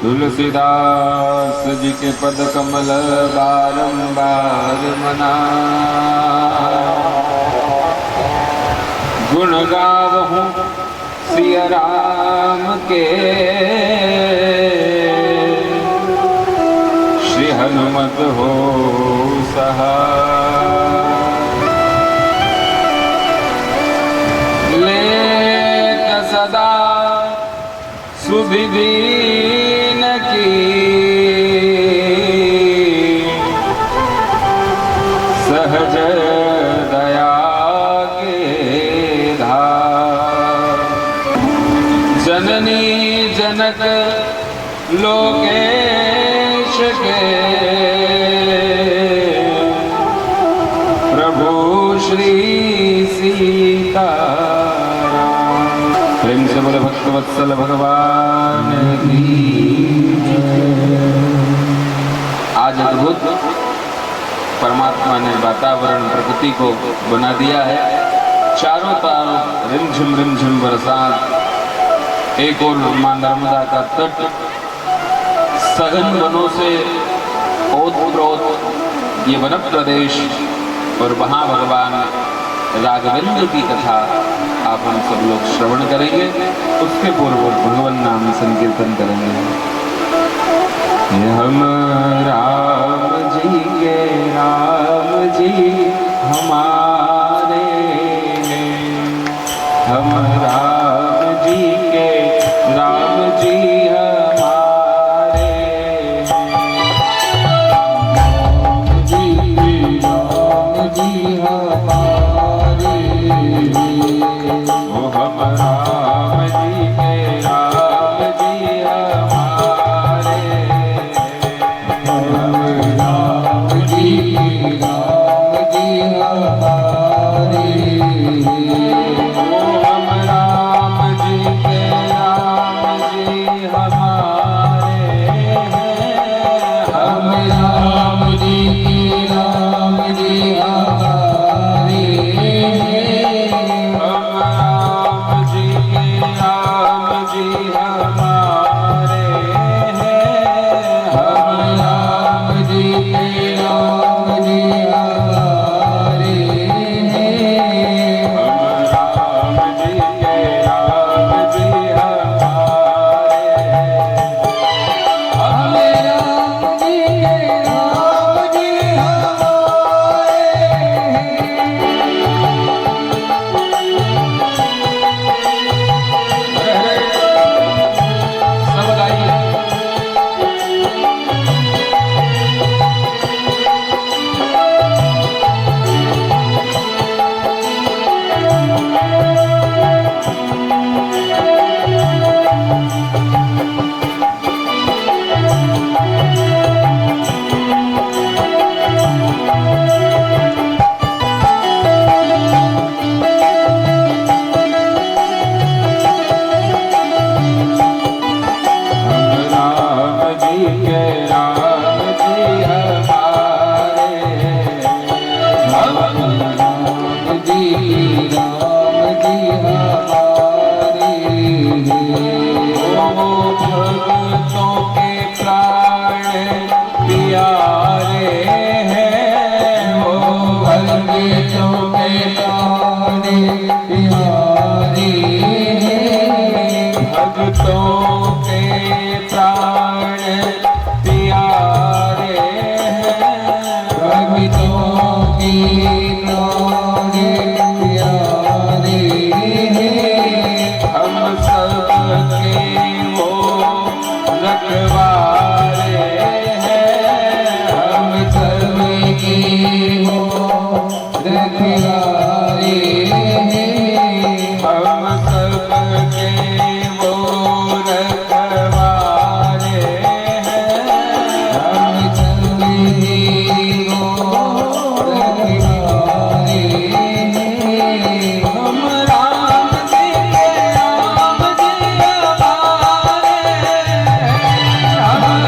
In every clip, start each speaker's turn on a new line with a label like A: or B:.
A: तुलसीदास जी के पद कमल बारंबार मना, गुण गावहूँ सिया राम के, श्री हनुमत हो सहाय। लेत सदा सुधि दीन की, सहज दया के धार। जननी जनक लोकेश के, प्रभु श्री सीताराम। प्रेम से बोले भक्तवत्सल भगवान की। आज अद्भुत परमात्मा ने वातावरण प्रकृति को बना दिया है। चारों तरफ रिमझिम बरसात, एक और मां नर्मदा का तट, सघन वनों से ओतप्रोत ये वन प्रदेश, और वहाँ भगवान राघवेंद्र की कथा आप हम सब लोग श्रवण करेंगे। उसके पूर्व भगवान नाम संकीर्तन करेंगे। हम राम जी के राम जी हमारे, हम राम जी के राम जी हमारे, राम जी हमारे, ओ हम राम जी के राम जी हमारे, हम राम जी हमारे, ओ हम राम जी के राम जी हमारे, हम राम जी के राम जी हमारे, हम राम जी के राम जी हमारे, हम राम जी के राम जी हमारे, हम राम जी के राम जी हमारे, हम राम जी के राम जी हमारे। सब गाइए। हम राम जी के राम जी हमारे, हम राम जी राम जी हमारे, ओ भक्तों के प्राण प्यारे हैं, ओ भक्तों के प्राण प्यारे हैं, भक्तों के प्राण प्यारे हैं, भक्तों के प्राण प्यारे हैं, हम सबके वो रखवारे हैं, हम सबके वो रखवारे हैं, हम सबके वो रखवारे हैं, हम सबके वो रखवारे हैं, हम राम जी के राम जी हमारे, हम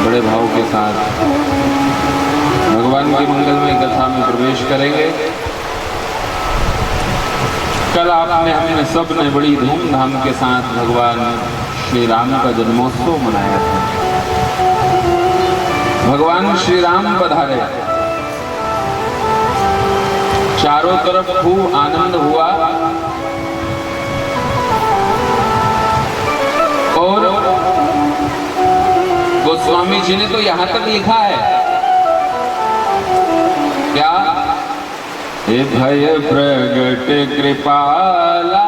A: बड़े भाव के साथ भगवान की मंगलमय कथा में प्रवेश करेंगे। कल आपने हमने सब ने बड़ी धूमधाम के साथ भगवान श्री राम का जन्मोत्सव मनाया था। भगवान श्री राम पधारे, चारों तरफ खूब आनंद हुआ और गोस्वामी जी ने तो यहां तक लिखा है क्या, हे भय प्रगट कृपाला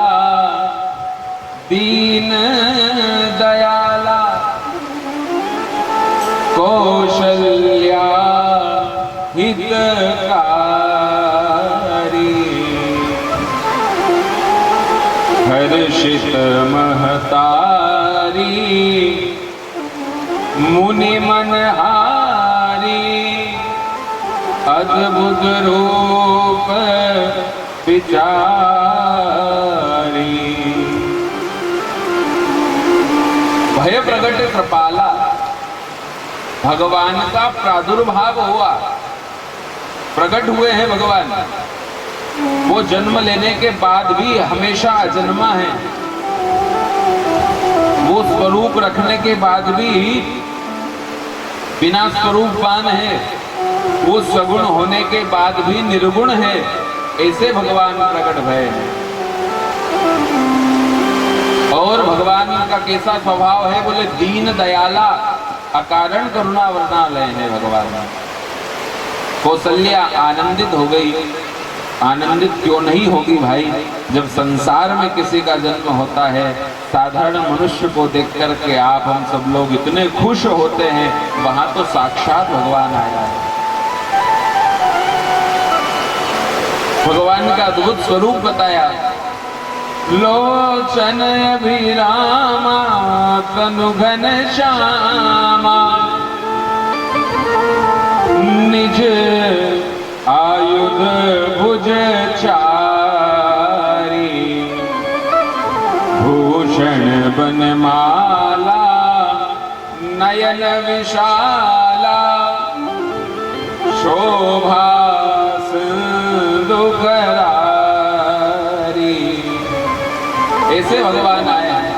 A: दीन दयाला कौशल्या हितकारी हर्षित महतारी मुनि मनहारी अद्भुत रूप विचारी। भय प्रगट कृपाला, भगवान का प्रादुर्भाव हुआ, प्रकट हुए हैं भगवान। वो जन्म लेने के बाद भी हमेशा अजन्मा है, वो स्वरूप रखने के बाद भी बिना स्वरूपवान है, वो सगुण होने के बाद भी निर्गुण है, ऐसे भगवान प्रकट भय है। और भगवान का कैसा स्वभाव है, बोले दीन दयाला, अकारण करुणा वर्णालय है भगवान। कौशल्या आनंदित हो गई, आनंदित क्यों नहीं होगी भाई, जब संसार में किसी का जन्म होता है, साधारण मनुष्य को देख करके आप हम सब लोग इतने खुश होते हैं, वहां तो साक्षात भगवान आया है। भगवान का अद्भुत स्वरूप बताया, लोचन अभिरामा तनु घन श्यामा निज आयुध भुज चारी भूषण बनमाला नयन विशाला शोभा सिंधु करारी। ऐसे भगवान आए हैं।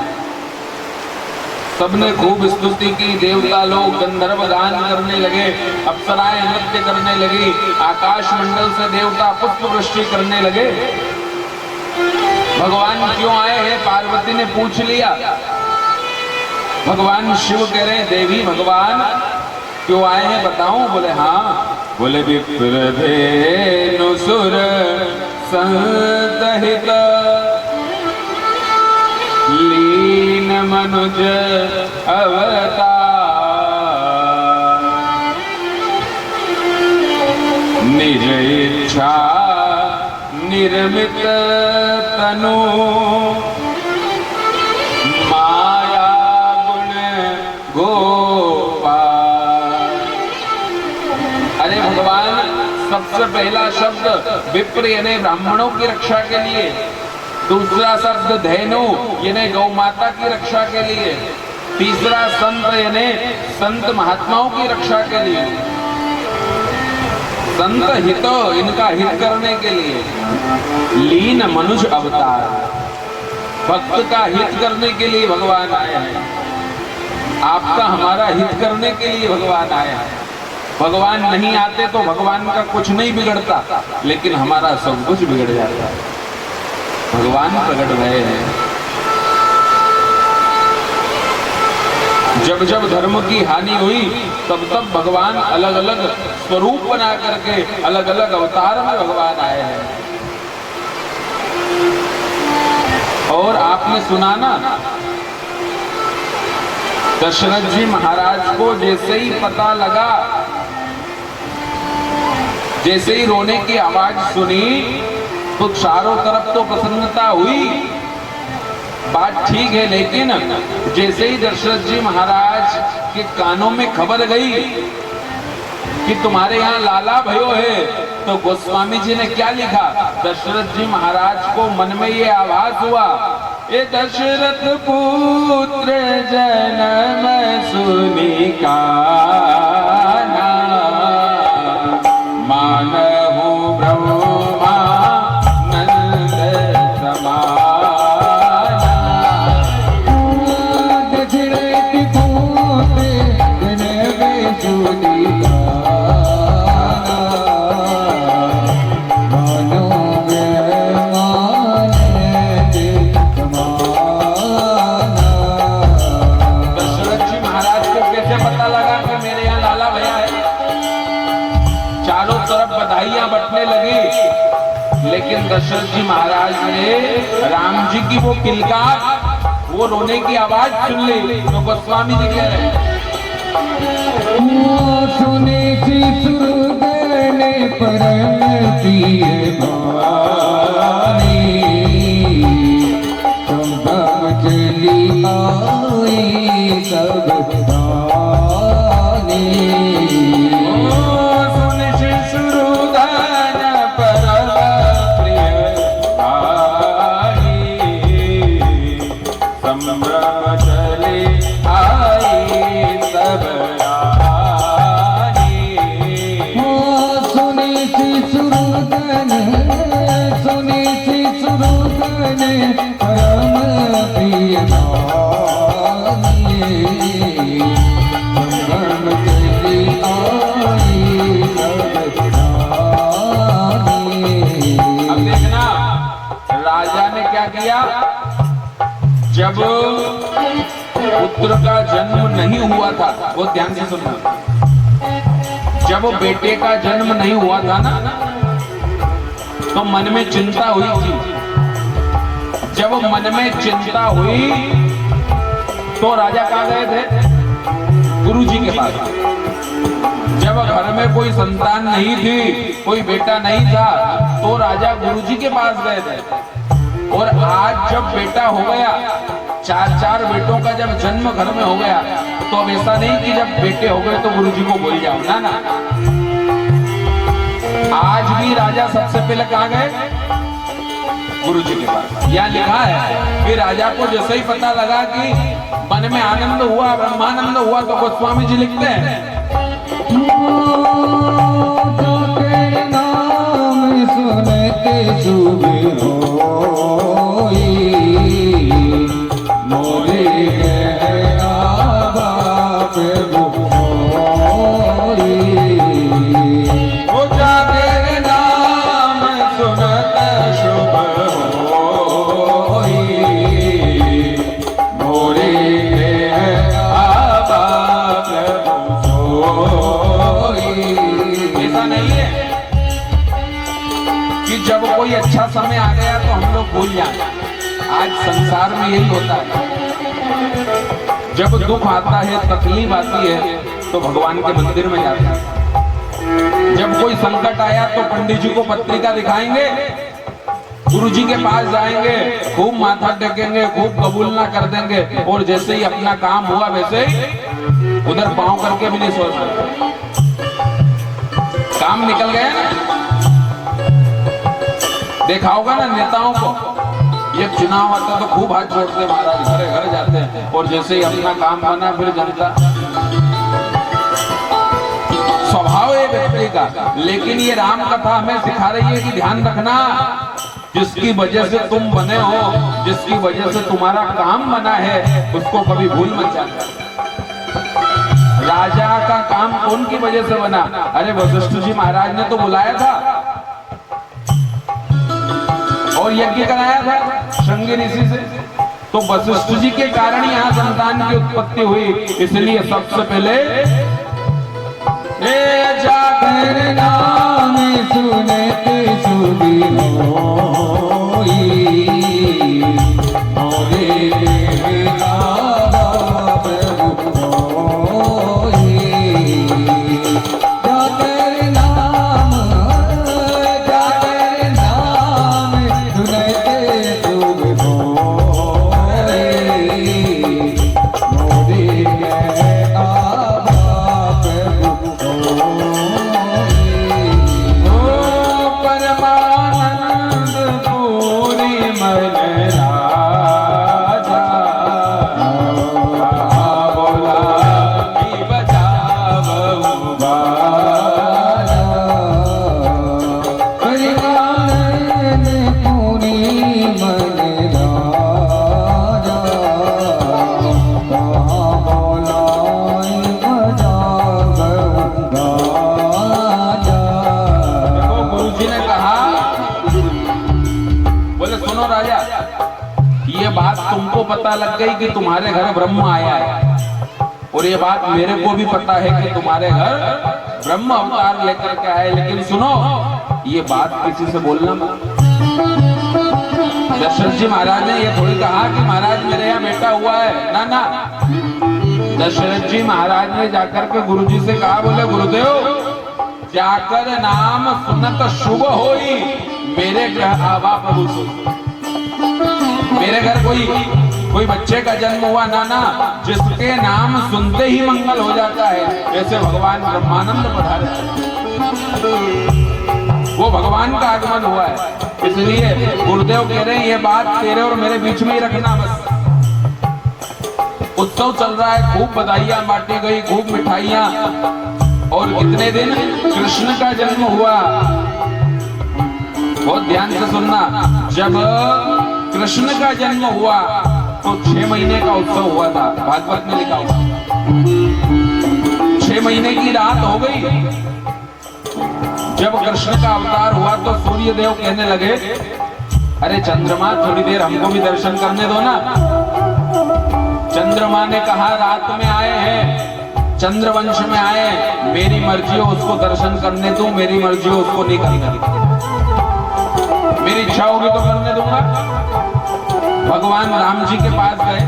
A: सबने खूब स्तुति की, देवता लोग गंधर्व गान करने लगे, अप्सराएं नृत्य करने लगी, आकाश मंडल से देवता पुष्प वृष्टि करने लगे। भगवान क्यों आए हैं, पार्वती ने पूछ लिया। भगवान शिव कह रहे हैं, देवी भगवान क्यों आए हैं बताऊं? बोले हाँ। बोले विप्र धेनु सुर संतहित लीन मनुज अवतार निज इच्छा निर्मित तनु माया गुण गोपाल। अरे भगवान, सबसे पहला शब्द विप्र यानी ब्राह्मणों की रक्षा के लिए, दूसरा शब्द धेनु यानी गौ माता की रक्षा के लिए, तीसरा संत यानी संत महात्माओं की रक्षा के लिए, संत हितो इनका हित करने के लिए, लीन मनुष्य अवतार भक्त का हित करने के लिए भगवान आए हैं। आपका हमारा हित करने के लिए भगवान आए हैं। भगवान नहीं आते तो भगवान का कुछ नहीं बिगड़ता, लेकिन हमारा सब कुछ बिगड़ जाता है। भगवान प्रकट भय है। जब जब धर्म की हानि हुई तब तब भगवान अलग अलग स्वरूप बना करके अलग अलग अवतार में भगवान आए हैं। और आपने सुना ना, दशरथ जी महाराज को जैसे ही पता लगा, जैसे ही रोने की आवाज सुनी तो चारों तरफ तो प्रसन्नता हुई, बात ठीक है, लेकिन जैसे ही दशरथ जी महाराज के कानों में खबर गई कि तुम्हारे यहाँ लाला भयो है, तो गोस्वामी जी ने क्या लिखा, दशरथ जी महाराज को मन में ये आभास हुआ, ए दशरथ पुत्र जन्म सुनी काना, मानहु ब्रह्मा नंद समाना। बटने लगी, लेकिन दशरथ जी महाराज ने राम जी की वो किलकार, वो रोने की आवाज सुन ली, तो गोस्वामी जी कह रहे हैं,
B: सुने सी सुरगने परम प्रिय भानी, तुम चली आई सब दानी।
A: जब पुत्र का जन्म नहीं हुआ था, वो ध्यान से सुनना, जब बेटे का जन्म नहीं हुआ था ना, तो मन में चिंता हुई थी। जब मन में चिंता हुई तो राजा कहाँ गए थे, गुरु जी के पास। जब घर में कोई संतान नहीं थी, कोई बेटा नहीं था, तो राजा गुरु जी के पास गए थे। और आज जब बेटा हो गया, चार बेटों का जब जन्म घर में हो गया, तो अब ऐसा नहीं कि जब बेटे हो गए तो गुरु जी को बोल जाओ, ना ना, आज भी राजा सबसे पहले कहाँ गए, गुरु जी के पास। यहाँ लिखा है कि राजा को जैसे ही पता लगा कि मन में आनंद हुआ, ब्रह्मानंद हुआ, तो गोस्वामी जी लिखते हैं,
B: नाम सुनते सुबह
A: अच्छा समय आ गया तो हम लोग भूल जाए। आज संसार में यही होता है, जब दुख आता है, तकलीफ आती है, तो भगवान के मंदिर में जाते हैं। जब कोई संकट आया तो पंडित जी को पत्रिका दिखाएंगे, गुरु जी के पास जाएंगे, खूब माथा टेकेंगे, खूब कबूलना कर देंगे, और जैसे ही अपना काम हुआ वैसे ही उधर पांव करके भी नहीं सोच सकते, काम निकल गया ना। देखा होगा ना नेताओं को, ये चुनाव आता तो खूब हाथ जोड़ते महाराज, घरे घर जाते हैं, और जैसे ही अपना काम बना फिर जनता, स्वभाव है व्यक्ति का। लेकिन ये राम कथा हमें सिखा रही है कि ध्यान रखना, जिसकी वजह से तुम बने हो, जिसकी वजह से तुम्हारा काम बना है, उसको कभी भूल मत जाना। राजा का काम कौन की वजह से बना? अरे वशिष्ठ जी महाराज ने तो बुलाया था, और यज्ञ कराया था श्रृंगी ऋषि से। तो वशिष्ठ जी के कारण यहाँ संतान की उत्पत्ति हुई। इसलिए सबसे पहले
B: जाकर नाम सुनते सुबी होई, मोरे बेटा प्रभु होई। जाकर नाम सुनते सुबी होई, मोरे बेटा
A: तुमको पता लग गई कि तुम्हारे घर ब्रह्म आया है, और ये बात मेरे को भी पता है कि तुम्हारे घर ब्रह्म अवतार लेकर के आए। लेकिन सुनो, ये बात किसी से बोलना मत। दशरथ जी महाराज ने ये थोड़ी कहा कि महाराज मेरे यहाँ बेटा हुआ है, ना ना। दशरथ जी महाराज ने जाकर के गुरु जी से कहा, बोले गुरुदेव जाकर नाम सुनत शुभ होई, मेरे घर आवा प्रभु सुन। मेरे घर कोई बच्चे का जन्म हुआ, नाना जिसके नाम सुनते ही मंगल हो जाता है, जैसे भगवान ब्रह्मानंद पधारे, वो भगवान का आगमन हुआ है। इसलिए गुरुदेव कह रहे हैं ये बात तेरे और मेरे बीच में ही रखना बस। उत्सव चल रहा है, खूब बधाइयां बांटी गई, खूब मिठाइयां, और कितने दिन कृष्ण का जन्म हुआ। बहुत ध्यान से सुनना, जब कृष्ण का जन्म हुआ तो 6 महीने का उत्सव हुआ था, भागवत में लिखा हुआ। 6 महीने की रात हो गई। जब कृष्ण का अवतार हुआ तो सूर्य देव कहने लगे, अरे चंद्रमा थोड़ी देर हमको भी दर्शन करने दो ना। चंद्रमा ने कहा रात में आए हैं, चंद्रवंश में आए, मेरी मर्जी हो उसको दर्शन करने दो, मेरी मर्जी हो उसको नहीं करने, मेरी इच्छा होगी तो करने दूंगा। भगवान राम जी के पास गए,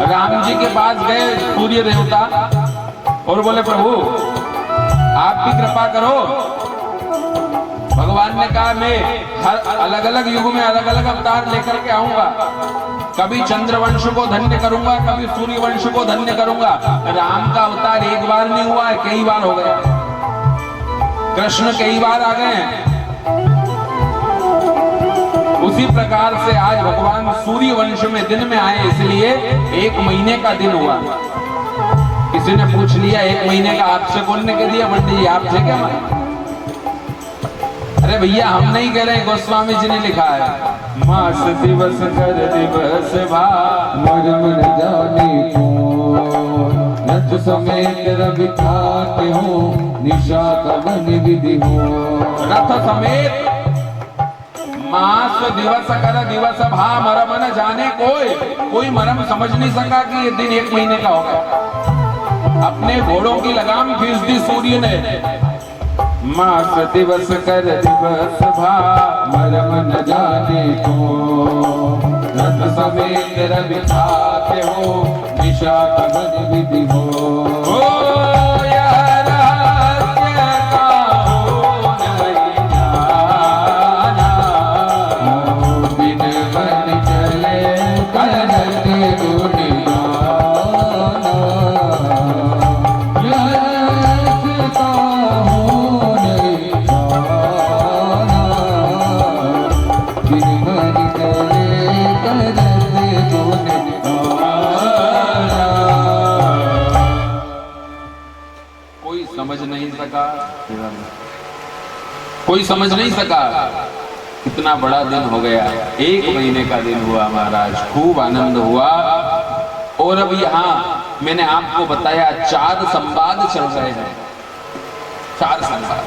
A: राम जी के पास गए सूर्य देवता, और बोले प्रभु आप भी कृपा करो। भगवान ने कहा मैं हर अलग अलग युग में अलग अलग अवतार लेकर के आऊंगा, कभी चंद्रवंश को धन्य करूंगा, कभी सूर्य वंश को धन्य करूंगा। राम का अवतार एक बार नहीं हुआ है, कई बार हो गया। कृष्ण कई बार आ गए हैं। उसी प्रकार से आज भगवान सूर्य वंश में दिन में आए, इसलिए 1 महीने का दिन हुआ। किसी ने पूछ लिया 1 महीने का आपसे बोलने के दिया, पंडित जी आपसे क्या माना? अरे भैया हम नहीं कह रहे, गोस्वामी जी ने लिखा है, मास दिवस कर दिवस भा
B: मरम न जाने को, रथ समेत रवि खाते हो, निशा कवन विधि हो।
A: रथ समेत मास दिवस कर दिवस भा मरम न जाने कोई मरम समझ नहीं सका कि ये दिन 1 महीने का होगा। अपने घोड़ों की लगाम खींच दी सूर्य ने।
B: मास दिवस कर दिवस भा मरम न जाने को, रथ समेत रवि खाते हो, निशा कवन विधि हो।
A: कोई समझ नहीं सका कितना बड़ा दिन हो गया। 1 महीने का दिन हुआ महाराज, खूब आनंद हुआ। और अब यहाँ मैंने आपको बताया 4 संवाद चल रहे हैं, 4 संवाद।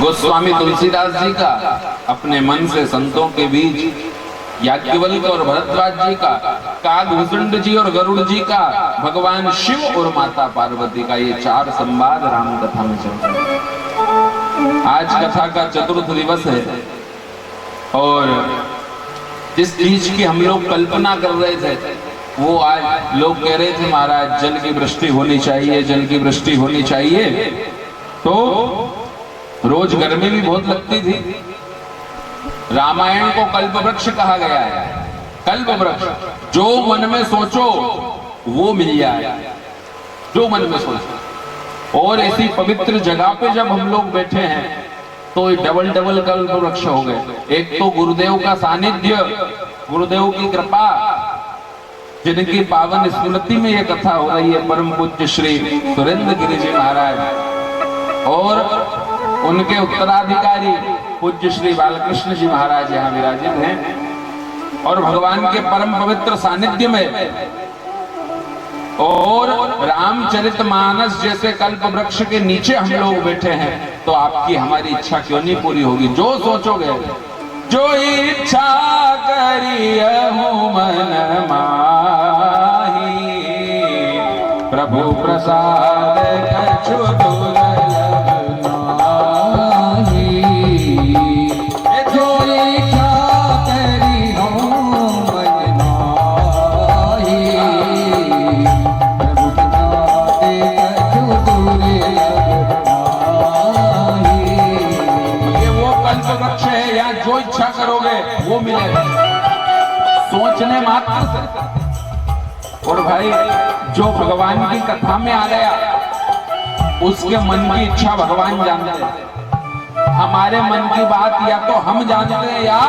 A: गोस्वामी तुलसीदास जी का अपने मन से संतों के बीच, याज्ञवल्क्य और भरद्वाज जी का, कागभूषुंड जी और गरुड़ जी का, भगवान शिव और माता पार्वती का, ये 4 संवाद राम कथा में चलते हैं। आज कथा का चतुर्थ दिवस है और जिस चीज की हम लोग कल्पना कर रहे थे वो आज लोग कह रहे थे महाराज जल की वृष्टि होनी चाहिए, जल की वृष्टि होनी चाहिए। तो रोज गर्मी भी बहुत लगती थी। रामायण को कल्प वृक्ष कहा गया है। कल्प वृक्ष, जो मन में सोचो वो मिल जाए, जो मन में सोचो। और ऐसी पवित्र जगह पे जब हम लोग बैठे हैं तो डबल डबल कल्प वृक्ष हो गए। एक तो गुरुदेव का सानिध्य, गुरुदेव की कृपा, जिनकी पावन स्मृति में यह कथा हो रही है, परम पूज्य श्री सुरेंद्र गिरि जी महाराज और उनके उत्तराधिकारी पूज्य श्री बालकृष्ण जी महाराज यहाँ विराजित हैं। और भगवान के परम पवित्र सानिध्य में और रामचरितमानस जैसे कल्प वृक्ष के नीचे हम लोग बैठे हैं, तो आपकी हमारी इच्छा क्यों नहीं पूरी होगी? जो सोचोगे, जो इच्छा करियहु मन माही, प्रभु प्रसाद कछु दुर्लभ नाहि। जो इच्छा करियहु मन माही, प्रभु प्रसाद कछु दुर्लभ नाहि। ये वो कल्प वृक्ष है, या जो इच्छा करोगे वो मिलेगा, सोचने मात्र से। और भाई जो भगवान की कथा में आ गया उसके मन की इच्छा भगवान जानते हैं। हमारे मन की बात या तो हम जानते हैं या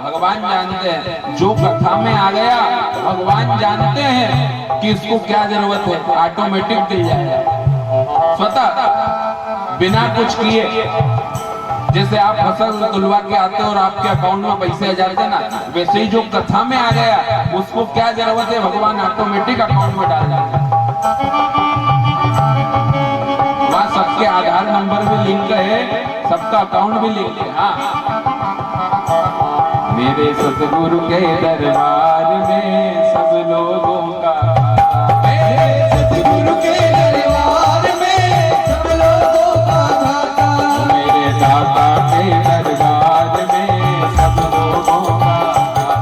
A: भगवान जानते हैं। जो कथा में आ गया भगवान जानते हैं कि इसको क्या जरूरत है, ऑटोमेटिक मिल जाएगा स्वतः, बिना कुछ किए। जैसे आप फसल तुलवा के आते हो और आपके अकाउंट में पैसे आ जाते हैं ना, वैसे ही जो कथा में आ गया उसको क्या जरूरत है, भगवान ऑटोमेटिक अकाउंट में डाल देते हैं। वहां सबके आधार नंबर भी लिंक है, सबका अकाउंट भी लिंक है। हाँ, मेरे सतगुरु के दरबार में सब लोगों का, मेरे सतगुरु के दरबार में सब लोगों का दाता, मेरे दाता के दरबार में सब लोगों का,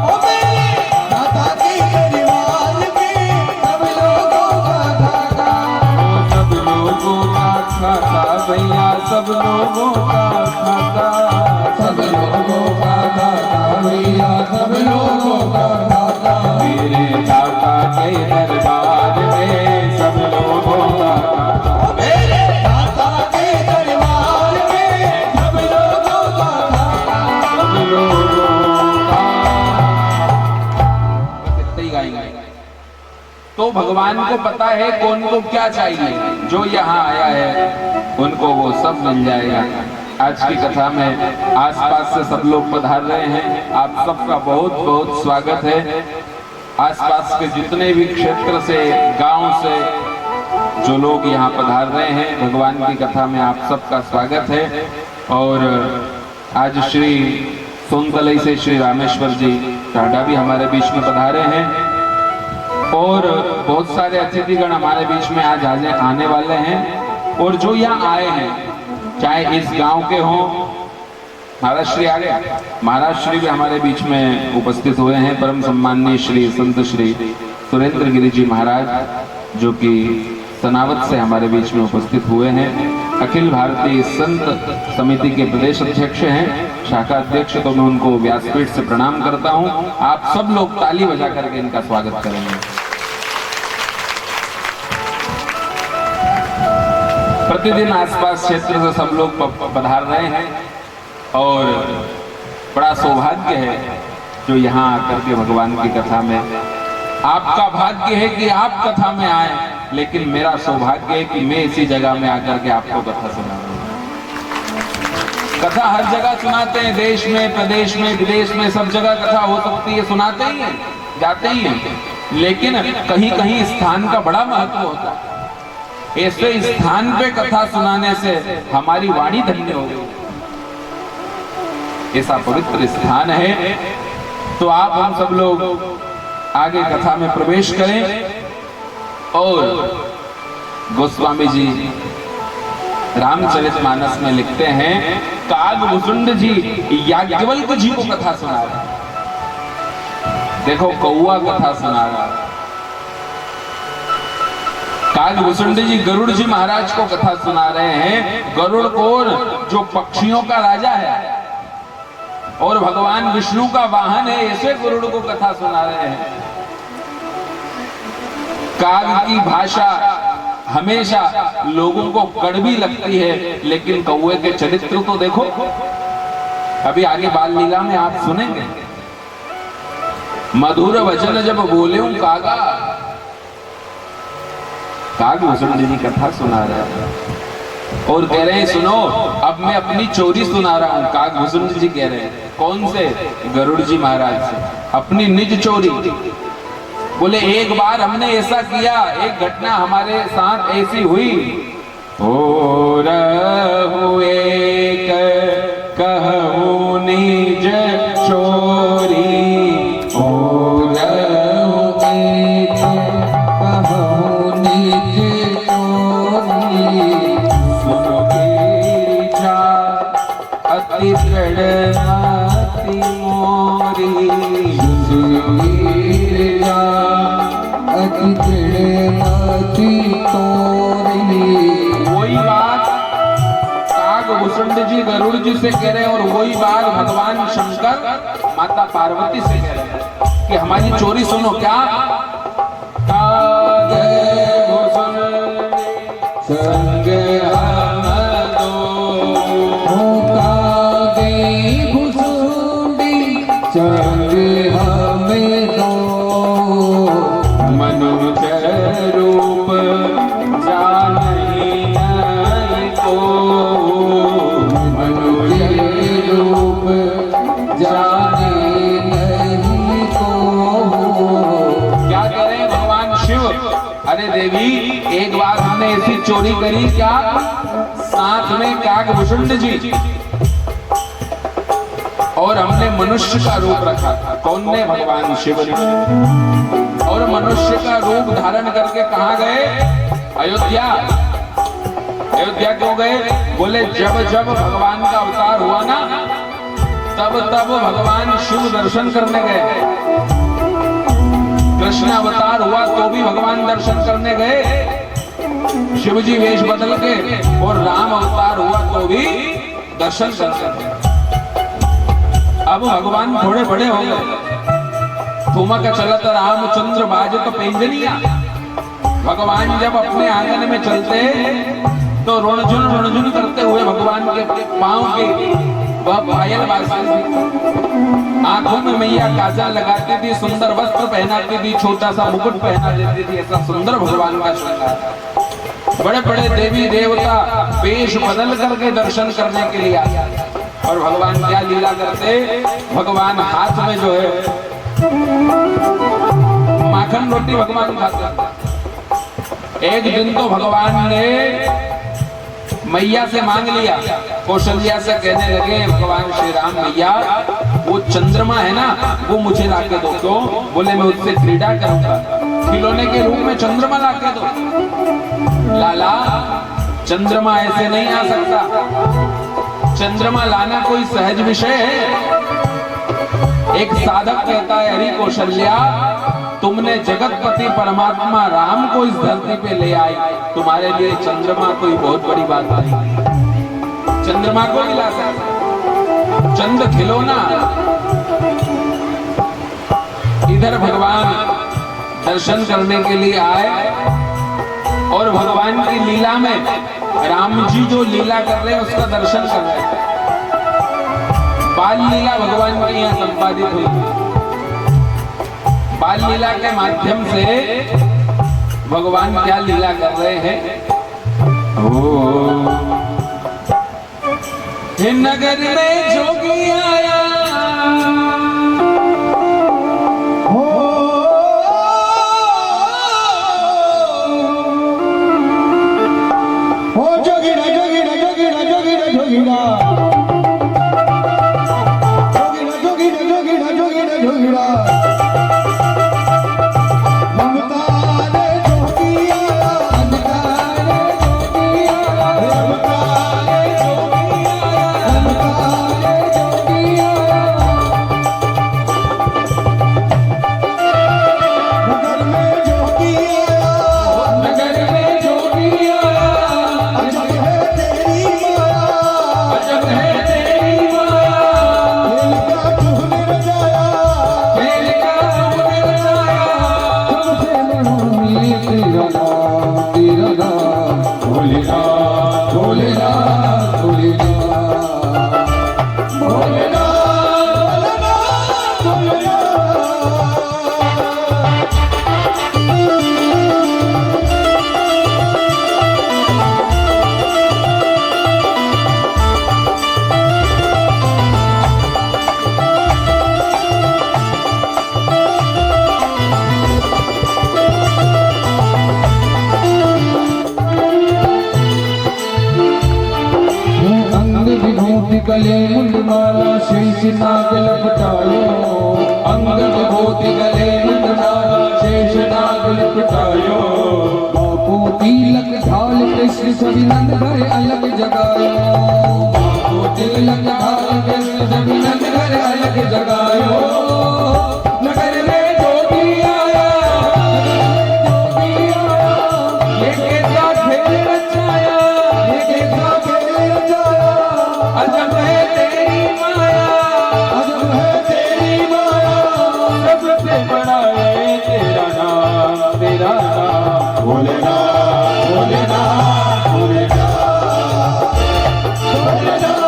A: ओ मेरे दाता के दरबार में सब लोगों का दाता, ओ सब लोगों का खाता भैया, सब लोगों का खाता, सब लोगों का दाता भैया, सब लोगों का दाता, मेरे दाता के दरबार में सब लोगों का दाता, मेरे दाता के दरबार में सब लोगों का दाता, सब लोगों का। कितना ही गाएंगे। तो भगवान को पता है कौन को क्या चाहिए, जो यहाँ आया है उनको वो सब मिल जाएगा। आज की कथा में आसपास से सब लोग पधार रहे हैं, आप सबका बहुत बहुत स्वागत है। आसपास के जितने भी क्षेत्र से, गांव से जो लोग यहाँ पधार रहे हैं, भगवान की कथा में आप सबका स्वागत है। और आज श्री सोनतलई से श्री रामेश्वर जी टाडा भी हमारे बीच में पधारे हैं और बहुत सारे अतिथिगण हमारे बीच में आज आने वाले हैं। और जो यहाँ आए हैं, चाहे इस गांव के हों, महाराज श्री आ गया, महाराज श्री भी हमारे बीच में उपस्थित हुए हैं। परम सम्माननीय श्री संत श्री सुरेंद्र गिरि जी महाराज, जो कि सनावत से हमारे बीच में उपस्थित हुए हैं। अखिल भारतीय संत समिति के प्रदेश अध्यक्ष हैं, शाखा अध्यक्ष, तो मैं उनको व्यासपीठ से प्रणाम करता हूं। आप सब लोग ताली बजा करके इनका स्वागत करेंगे। प्रतिदिन आसपास क्षेत्र से सब लोग पधार रहे हैं और बड़ा सौभाग्य है जो यहाँ आकर के भगवान की कथा में, आपका भाग्य है कि आप कथा में आए, लेकिन मेरा सौभाग्य है कि मैं इसी जगह में आकर के आपको कथा सुनाऊं। कथा हर जगह सुनाते हैं, देश में, प्रदेश में, विदेश में, सब जगह कथा हो सकती है, सुनाते ही हैं, जाते ही हैं, लेकिन कहीं कहीं स्थान का बड़ा महत्व होता है। ऐसे स्थान पे कथा सुनाने से हमारी वाणी धन्य हो गई। ऐसा पवित्र स्थान है। तो आप हम सब लोग आगे कथा में प्रवेश करें। और गोस्वामी जी रामचरितमानस में लिखते हैं, कागभूषुंड जी याज्ञवल्क्य जी को कथा सुना रहे हैं। देखो कौआ कथा सुना रहा है, कागभूषुंड जी गरुड़ जी महाराज को कथा सुना रहे हैं। गरुड़ कौन? जो पक्षियों का राजा है और भगवान विष्णु का वाहन है, ऐसे गरुड़ को कथा सुना रहे हैं। काग की भाषा हमेशा लोगों को कड़वी लगती है, लेकिन कौए के चरित्र तो देखो। अभी आगे बाल लीला में आप सुनेंगे, मधुर वचन जब बोले कागा, कागभूषुंड जी कथा सुना रहे हैं और कह रहे हैं सुनो, अब मैं अपनी चोरी सुना रहा हूं। कागभूषुंड जी कह रहे हैं कौन से? गरुड़ जी महाराज से अपनी निज चोरी। बोले एक बार हमने ऐसा किया, एक घटना हमारे साथ ऐसी हुई। हो रहुए कहूं निज चोरी,
B: हो रहुए कहूं निज चोरी,
A: सुनो मेरी जात अति दृढ़ मति मोरी। वही बात कागभूषुंड जी गरुड़ जी से कह रहे हैं और वही बात भगवान शंकर माता पार्वती से कह रहे हैं कि हमारी चोरी सुनो। क्या? संग हम दो,
B: संग हमें दो,
A: मनुज रूप जानहि नहीं को,
B: मनुज रूप जाने नहीं को।
A: क्या कह रहे हैं भगवान शिव? अरे देवी, एक बार हमने ऐसी चोरी करी, क्या? साथ में कागभूषुंड जी और हमने मनुष्य का रूप रखा था। कौन ने? भगवान शिव ने। और मनुष्य का रूप धारण करके कहां गए? अयोध्या। अयोध्या क्यों गए? बोले जब जब भगवान का अवतार हुआ ना, तब तब भगवान शिव दर्शन करने गए। कृष्ण अवतार हुआ तो भी भगवान दर्शन करने गए, शिव जी वेश बदल के, और राम अवतार हुआ तो भी दर्शन करने गए। अब भगवान थोड़े बड़े हो गए, ठुमक चलत रामचंद्र बाजत पैंजनिया। भगवान जब अपने आंगन में चलते तो रुणझुन करते हुए भगवान के पांव के वह पायल बाजती थी। आंखों में मैया काजल लगाती थी, सुंदर वस्त्र पहनाती थी, छोटा सा मुकुट पहना देती थी। ऐसा सुंदर भगवान का श्रृंगार। बड़े बड़े देवी देवता वेश बदल करके दर्शन करने के लिए आए। और भगवान क्या लीला करते? भगवान हाथ में जो है माखन रोटी भगवान खाते। एक दिन तो भगवान ने मैया से मांग लिया, कौशल्या से कहने लगे भगवान श्री राम, मैया वो चंद्रमा है ना, वो मुझे लाके दो। क्यों? बोले मैं उससे क्रीड़ा करूंगा, खिलौने के रूप में चंद्रमा लाके दो। लाला, चंद्रमा ऐसे नहीं आ सकता। चंद्रमा लाना कोई सहज विषय है? एक साधक कहता है, हरि कौशल्या, तुमने जगतपति परमात्मा राम को इस धरती पे ले आई, तुम्हारे लिए चंद्रमा कोई बहुत बड़ी बात नहीं। चंद्रमा को नहीं ला सकता, चंद्र खिलौना। इधर भगवान दर्शन करने के लिए आए और भगवान की लीला में राम जी जो लीला कर रहे हैं उसका दर्शन कर रहे हैं। बाल लीला भगवान की यहाँ संपादित हुई। बाल लीला के माध्यम से भगवान क्या लीला कर रहे हैं? हे नगर में जोगी आया,
B: गले मुंडमाला शेष नाग लपटायो अंगद धोती गले मुंडमाला शेष नाग लपटायो बापू तिलक ढाल कृष्ण सभी नंद घर अलग जगायो बापू तिलक ढाल कृष्ण सभी नंद घर अलग जगायो नगर में जोगी आया लेके जा खेल रचाया लेके जा खेल रचाया अजब है तेरी माया अजब है तेरी माया सबसे बड़ा है तेरा नाम भोलेनाथ भोलेनाथ भोलेनाथ भोलेनाथ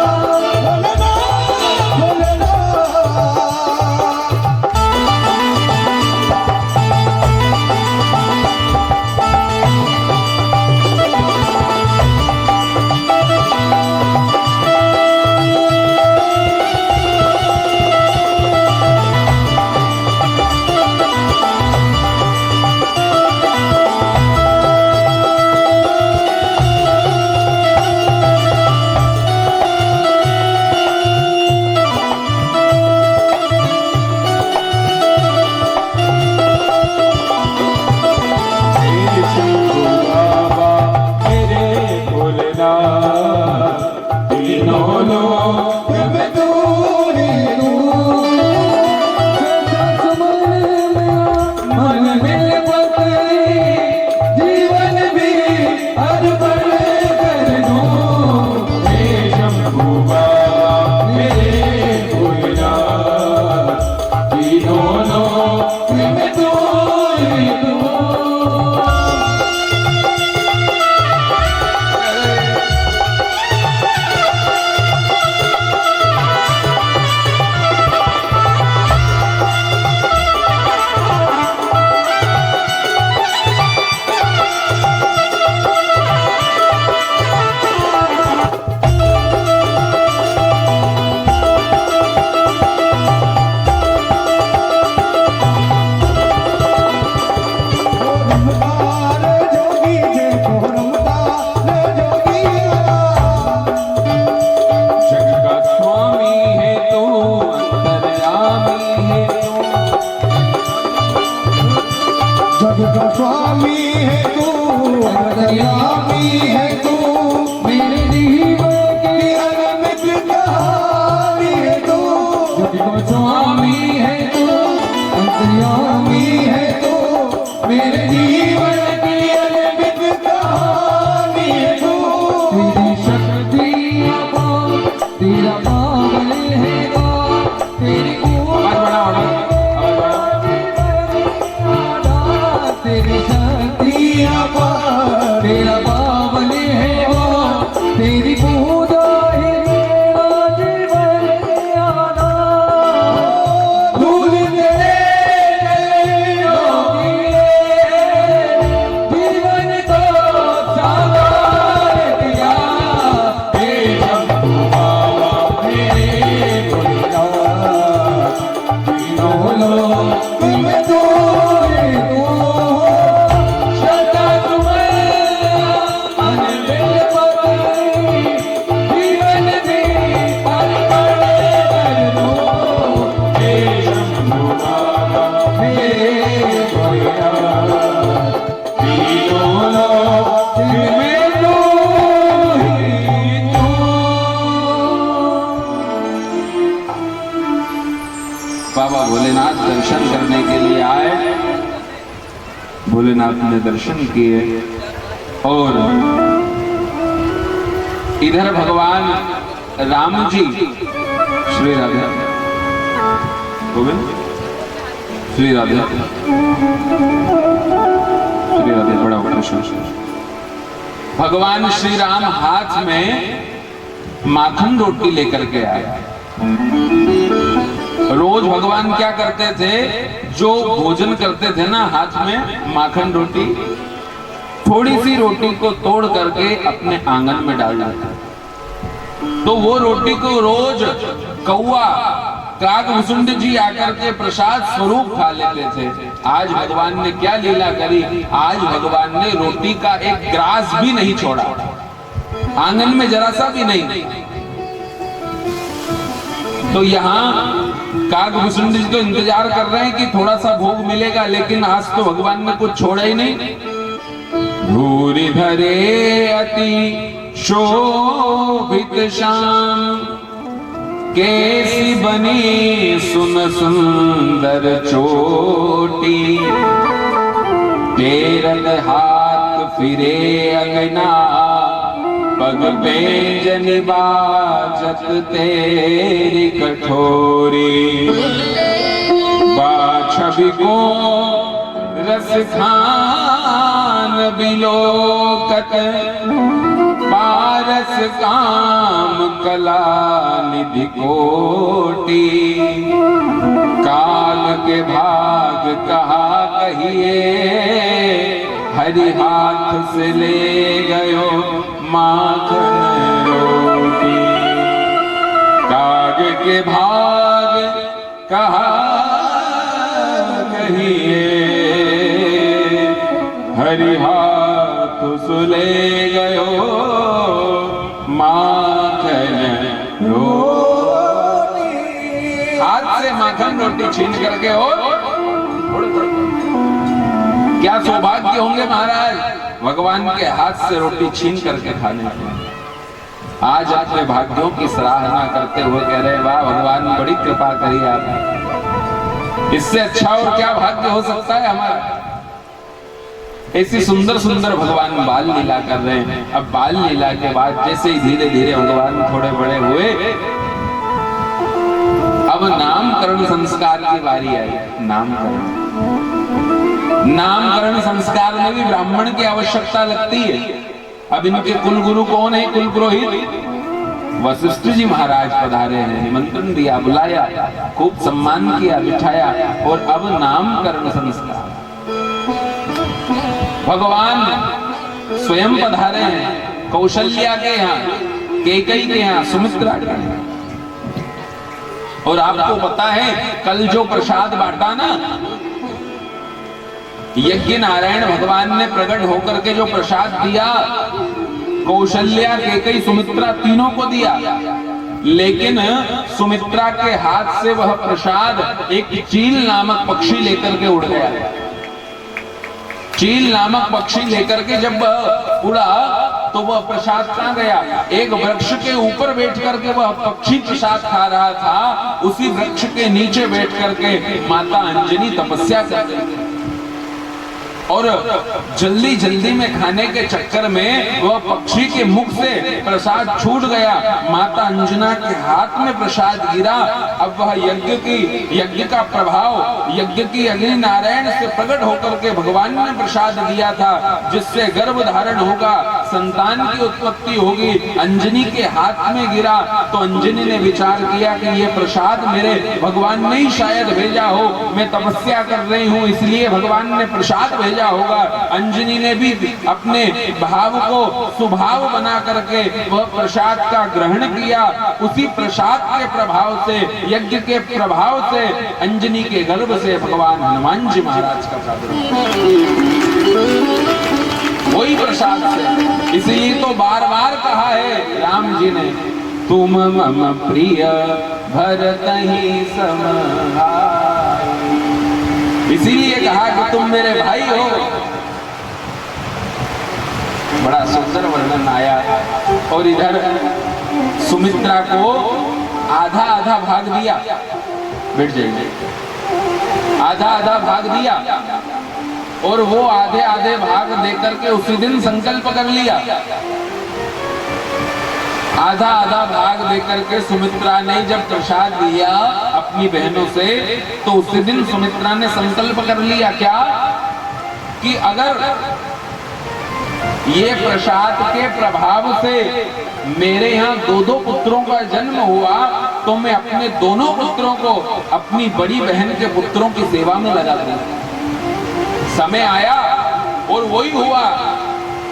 B: स्वामी है तू अंतर्यामी है तू मेरे जीवन की अनमित कहानी है तू जग को स्वामी है तू अंतर्यामी है तू मेरे जीवन की अनमित कहानी है तू तेरी शक्ति अपार तेरा पावन है पार तेरी तेरी शक्ति अपार तेरा पावन है वो तेरी पूजा ही मेरा जीवन आना धूल तेरे योगी जीवन को साकार किया हे शंभु बाबा मेरे भोलेनाथ तीनों लोक में तू
A: बाबा भोलेनाथ दर्शन करने के लिए आए। भोलेनाथ ने दर्शन किए और इधर भगवान राम जी श्री राधे गोविंद श्री राधे बड़ा कृष्ण भगवान श्री राम हाथ में माखन रोटी लेकर के आए। रोज भगवान क्या करते थे, जो भोजन करते थे ना हाथ में माखन रोटी, थोड़ी सी रोटी को तोड़ करके अपने आंगन में डाल देते, तो वो रोटी को रोज कौआ कागभुसुंड जी आकर के प्रसाद स्वरूप खा लेते थे। आज भगवान ने क्या लीला करी, आज भगवान ने रोटी का एक ग्रास भी नहीं छोड़ा, आंगन में जरा सा भी नहीं। तो यहाँ काकभूषण जी तो इंतजार कर रहे हैं कि थोड़ा सा भोग मिलेगा, लेकिन आज तो भगवान ने कुछ छोड़ा ही नहीं। धूरी धरे अति शोभित श्याम, कैसी बनी सुन सुंदर चोटी, तेरत हाथ फिरे अंगना, पग पेंजन बाजत तेरी कठोरी। बाछबी को रस खान बिलोकत, पारस काम कला निधि कोटि। काल के भाग कहा कहिए, हरि हाथ से ले गयो माखन रोटी। काग के भाग कहा कहिए, हरि हाथ से ले गयो माखन रोटी। हाथ से माखन रोटी छीन करके और क्या सौभाग्य होंगे महाराज भगवान के हाथ से रोटी छीन करके खाने के। आज अपने भाग्यों की सराहना करते हुए कह रहे, वाह भगवान बड़ी कृपा करी आपने, इससे अच्छा और क्या भाग्य हो सकता है हमारा। ऐसी सुंदर सुंदर भगवान बाल लीला कर रहे हैं। अब बाल लीला के बाद जैसे ही धीरे धीरे भगवान थोड़े बड़े हुए, अब नामकरण संस्कार की बारी आई। नामकरण संस्कार में भी ब्राह्मण की आवश्यकता लगती है। अब इनके कुल गुरु कौन है? कुल पुरोहित वशिष्ठ जी महाराज पधारे हैं, निमंत्रण दिया, बुलाया, खूब सम्मान किया, बिठाया। और अब नामकरण संस्कार भगवान स्वयं पधारे हैं, कौशल्या के यहाँ, कैकेयी के यहाँ, सुमित्रा के यहाँ। और आपको पता है कल जो प्रसाद बांटा ना, यज्ञ नारायण भगवान ने प्रकट होकर के जो प्रसाद दिया, कौशल्या, कैकेयी, सुमित्रा तीनों को दिया। लेकिन सुमित्रा के हाथ से वह प्रसाद एक चील नामक पक्षी लेकर के उड़ गया। चील नामक पक्षी लेकर के जब उड़ा तो वह प्रसाद कहां गया? एक वृक्ष के ऊपर बैठ करके वह पक्षी प्रसाद खा रहा था। उसी वृक्ष के नीचे बैठ करके माता अंजनी तपस्या कर रही थी। और जल्दी जल्दी में खाने के चक्कर में वह पक्षी के मुख से प्रसाद छूट गया। माता अंजना के हाथ में प्रसाद गिरा। अब वह यज्ञ का प्रभाव, यज्ञ की अग्नि नारायण से प्रकट होकर के भगवान ने प्रसाद दिया था, जिससे गर्भ धारण होगा, संतान की उत्पत्ति होगी। अंजनी के हाथ में गिरा तो अंजनी ने विचार किया कि यह प्रसाद मेरे भगवान ने ही शायद भेजा हो, मैं तपस्या कर रही हूँ इसलिए भगवान ने प्रसाद भेजा होगा। अंजनी ने भी अपने भाव को सुभाव बना करके वह प्रसाद का ग्रहण किया। उसी प्रसाद के प्रभाव से, यज्ञ के प्रभाव से अंजनी के गर्भ से भगवान हनुमान जी महाराज का प्रादुर्भाव, वही प्रसाद से। इसलिए तो बार बार कहा है राम जी ने, तुम मम प्रिय भरतहि समभाई। इसीलिए कहा कि तुम मेरे भाई हो। बड़ा सुंदर वर्णन आया। और इधर सुमित्रा को आधा आधा भाग दिया, बैठ जाइए, आधा आधा भाग दिया। और वो आधे आधे भाग देकर के उसी दिन संकल्प कर लिया। आधा आधा भाग देकर के सुमित्रा ने जब प्रसाद दिया अपनी बहनों से, तो उसी दिन सुमित्रा ने संकल्प कर लिया क्या कि अगर ये प्रसाद के प्रभाव से मेरे यहाँ दो पुत्रों का जन्म हुआ तो मैं अपने दोनों पुत्रों को अपनी बड़ी बहन के पुत्रों की सेवा में लगा दूंगा। समय आया और वही हुआ।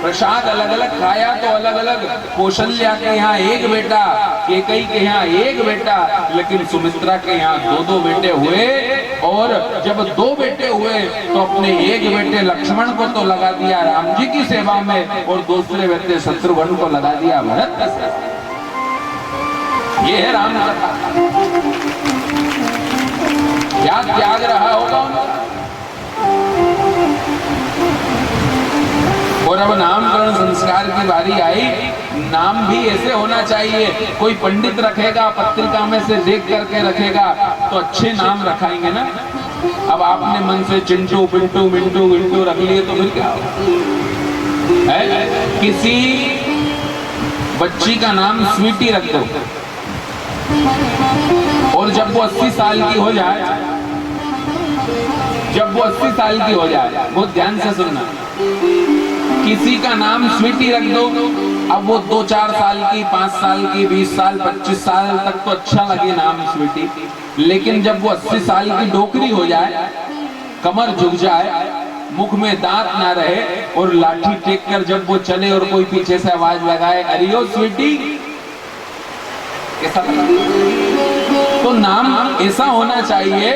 A: प्रसाद अलग अलग खाया तो अलग अलग, कौशल्या के यहाँ एक बेटा, कैकेयी के यहाँ एक बेटा, लेकिन सुमित्रा के यहाँ दो बेटे हुए। और जब दो बेटे हुए तो अपने एक बेटे लक्ष्मण को तो लगा दिया राम जी की सेवा में, और दूसरे बेटे शत्रुघ्न को लगा दिया भरत की सेवा। ये है राम कथा। क्या त्याग रहा होगा उनका। और अब नामकरण संस्कार की बारी आई। नाम भी ऐसे होना चाहिए, कोई पंडित रखेगा, पत्रिका में से देख करके रखेगा तो अच्छे नाम रखाएंगे ना। अब आपने मन से चिंटू पिंटू मिंटू विंटू रख लिए तो फिर क्या है। किसी बच्ची का नाम स्वीटी रख दो और जब वो 80 साल की हो जाए, जब वो 80 साल की हो जाए, बहुत ध्यान से सुनना, किसी का नाम स्वीटी रख दो। अब वो 2-4 साल की, 5 साल की, 20 साल, 25 साल तक तो अच्छा लगे नाम स्वीटी, लेकिन जब वो 80 साल की डोकरी हो जाए, कमर झुक जाए, मुख में दांत ना रहे और लाठी टेक कर जब वो चले और कोई पीछे से आवाज लगाए, अरे ओ स्वीटी, कैसा लगा? तो नाम ऐसा होना चाहिए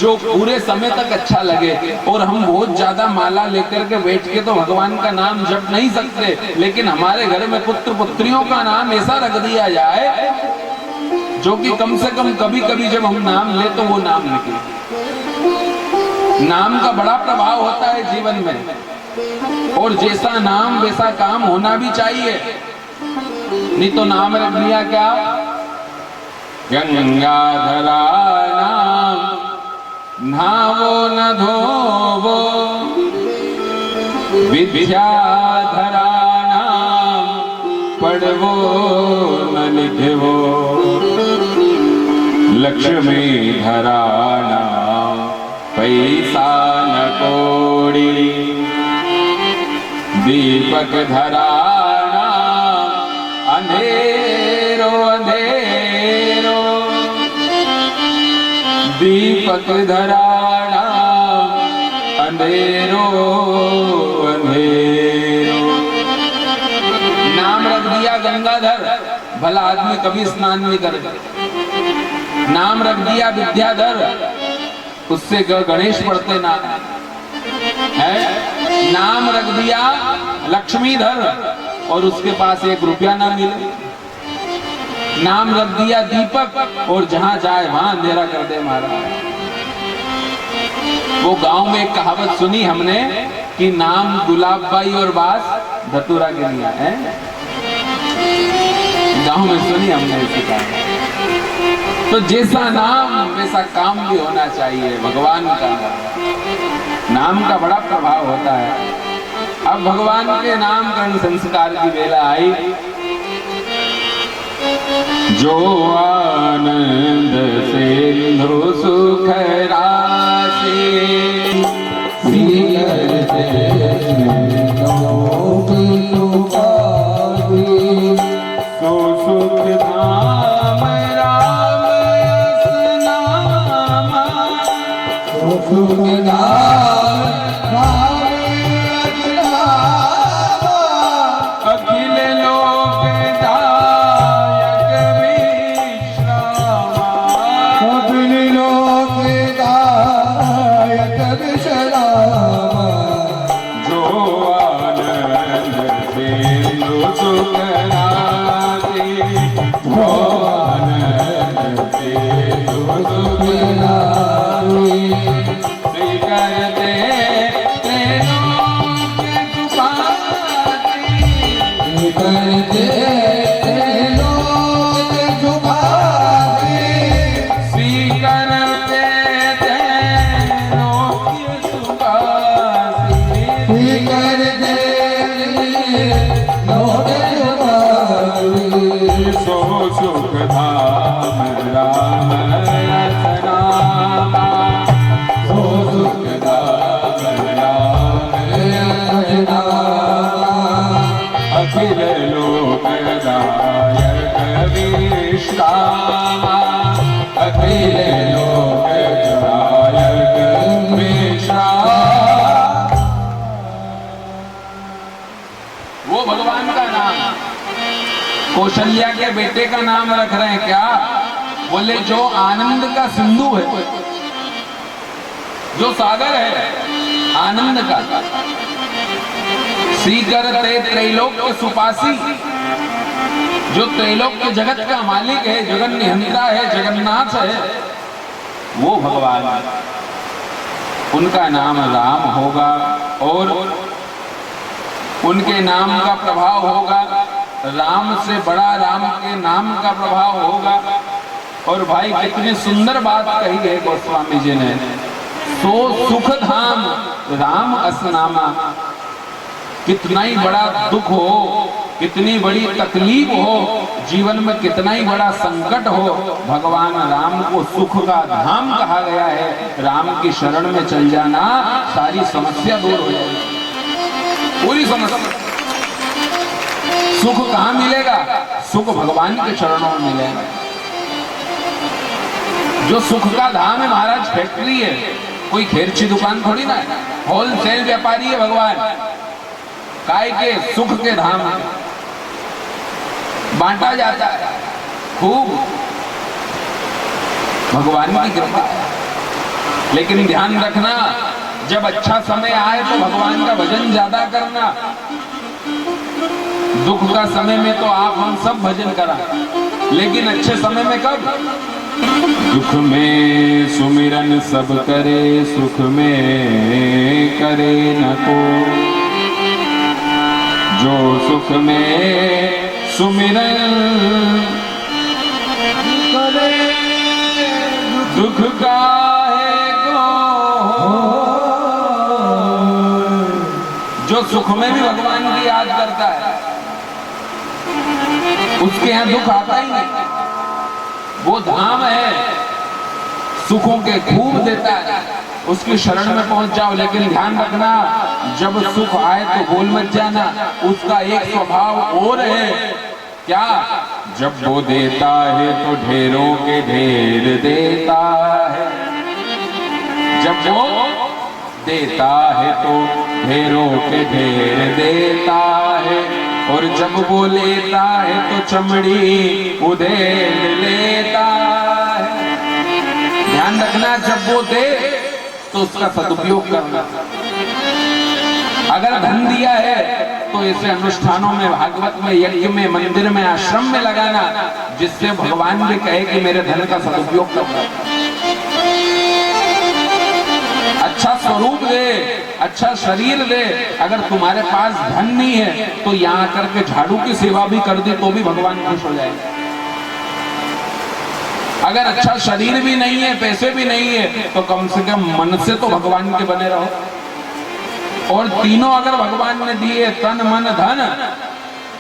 A: जो पूरे समय तक अच्छा लगे। और हम बहुत ज्यादा माला लेकर के बैठ के तो भगवान का नाम जप नहीं सकते, लेकिन हमारे घर में पुत्र पुत्रियों का नाम ऐसा रख दिया जाए जो कि कम से कम कभी कभी जब हम नाम ले तो वो नाम निकले। नाम का बड़ा प्रभाव होता है जीवन में, और जैसा नाम वैसा काम होना भी चाहिए। नहीं तो नाम रख दिया क्या, गंगाधरा नाम नहावो न धोवो, विद्याधरा नाम पढ़वो न लिखवो, लक्ष्मी धरा नाम पैसा न कोड़ी, दीपक धरा नाम अंधेरो अंधेरो, दीपक धरा नाम अंधेरो अंधेरो। नाम रख दिया गंगाधर, भला आदमी कभी स्नान नहीं करे। नाम रख दिया विद्याधर, उससे गणेश पढ़ते ना है। नाम रख दिया लक्ष्मीधर और उसके पास 1 रुपया ना मिले। नाम रख दिया दीपक और जहां जाए वहां अंधेरा कर दे महाराज। वो गांव में एक कहावत सुनी हमने कि नाम गुलाब बाई और बास धतूरा गिरिया है, गांव में सुनी हमने इसी कहावत। तो जैसा नाम वैसा काम भी होना चाहिए। भगवान का नाम का बड़ा प्रभाव होता है। अब भगवान के नामकरण संस्कार की वेला आई। जो आनंद सिंधु सुख राशि, सो सुख धाम राम नाम, सो सुख धाम अखिल लोक दायक विश्राम, अखिल लोक दायक विश्राम। जो आनंद सिंधु सुख राशि, जो आनंद सिंधु सुख राशि, श्री करते करते लोक सुभाते, श्री करते लोक सुभाते, श्री करते लोक सुभाते। सो सुख धाम राम रस नाम, सो सुख धाम राम रस नाम, अखिल लोक दायक विश्राम, अखिल लोक दायक विश्राम। वो भगवान का नाम कौशल्या के बेटे का नाम रख रहे हैं क्या? बोले जो आनंद का सिंधु है, जो सागर है आनंद का, श्री करते त्रैलोक्य सुपासी, जो त्रैलोक्य जगत का मालिक है, जगन निहंता है, जगन्नाथ है, वो भगवान, उनका नाम राम होगा और उनके नाम का प्रभाव होगा, राम से बड़ा राम के नाम का प्रभाव होगा। और भाई कितनी सुंदर बात कही है गोस्वामी जी ने, सो सुख धाम राम असनामा। कितना ही बड़ा दुख हो, कितनी बड़ी तकलीफ हो, जीवन में कितना ही बड़ा संकट हो, भगवान राम को सुख का धाम कहा गया है। राम की शरण में चल जाना, सारी समस्या दूर हो जाएगी, पूरी समस्या। सुख कहाँ मिलेगा? सुख भगवान के चरणों में मिलेगा। जो सुख का धाम है महाराज, फैक्ट्री है, कोई खेरची दुकान थोड़ी ना है, होलसेल व्यापारी है भगवान। काय के सुख के धाम है, बांटा जाता है खूब, भगवान की कृपा है। लेकिन ध्यान रखना, जब अच्छा समय आए तो भगवान का भजन ज्यादा करना। दुख का समय में तो आप हम सब भजन करा, लेकिन अच्छे समय में कब? दुख में सुमिरन सब करे, सुख में करे न को। जो सुख में सुमिरन करे, दुख काहे को। जो सुख में भी भगवान की याद करता है, उसके यहाँ दुख आता ही नहीं। वो धाम है, सुखों के खूब देता है, उसकी शरण में पहुंच जाओ। लेकिन ध्यान रखना, जब सुख आए तो बोल मत जाना। उसका एक स्वभाव और है, क्या? जब वो देता है तो ढेरों के ढेर देता है। जब वो देता है तो ढेरों के ढेर देता है, और जब वो लेता है तो चमड़ी उधेड़ लेता है। ध्यान रखना, जब वो दे तो उसका सदुपयोग करना। अगर धन दिया है तो इसे अनुष्ठानों में, भागवत में, यज्ञ में, मंदिर में, आश्रम में लगाना, जिससे भगवान भी कहे कि मेरे धन का सदुपयोग करना। अच्छा स्वरूप दे, अच्छा शरीर दे। अगर तुम्हारे पास धन नहीं है तो यहाँ करके झाड़ू की सेवा भी कर दे तो भी भगवान खुश हो जाएगा। अगर अच्छा शरीर भी नहीं है, पैसे भी नहीं है, तो कम से कम मन से तो भगवान के बने रहो। और तीनों अगर भगवान ने दिए, तन मन धन,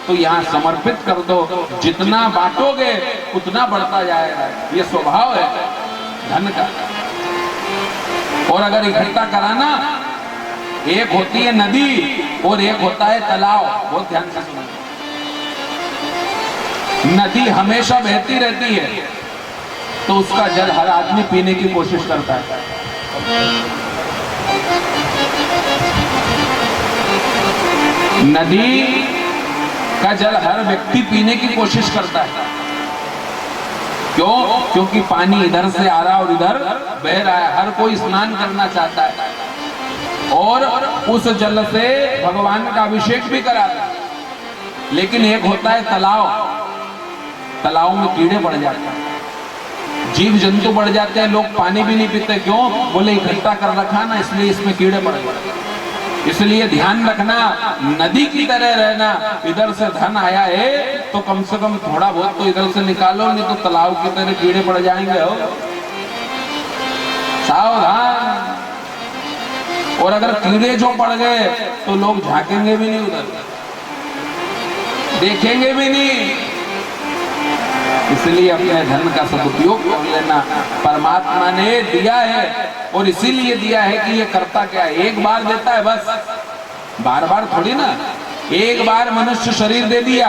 A: तो यहाँ समर्पित कर दो। जितना बांटोगे उतना बढ़ता जाएगा, ये स्वभाव है धन का। और अगर इकट्ठा कराना, एक होती है नदी और एक होता है तालाब। बहुत ध्यान से सुनो, नदी हमेशा बहती रहती है तो उसका जल हर आदमी पीने की कोशिश करता है। नदी का जल हर व्यक्ति पीने की कोशिश करता है। क्यों? क्योंकि पानी इधर से आ रहा और इधर बह रहा है, हर कोई स्नान करना चाहता है और उस जल से भगवान का अभिषेक भी कराता है। लेकिन एक होता है तालाब, तालाब में कीड़े पड़ जाते हैं, जीव जंतु बढ़ जाते हैं, लोग पानी भी नहीं पीते। क्यों? बोले इकट्ठा कर रखा ना, इसलिए इसमें कीड़े पड़ गए। इसलिए ध्यान रखना, नदी की तरह रहना। इधर से धन आया है तो कम से कम थोड़ा बहुत तो इधर से निकालो, नहीं तो तालाब की तरह कीड़े पड़ जाएंगे। हो सावधान। और अगर कीड़े जो पड़ गए तो लोग झांकेंगे भी नहीं, उधर देखेंगे भी नहीं। इसलिए अपने धन का सदुपयोग कर लेना। परमात्मा ने दिया है और इसीलिए दिया है कि ये करता क्या है, एक बार देता है बस, बार बार थोड़ी ना। एक बार मनुष्य शरीर दे दिया,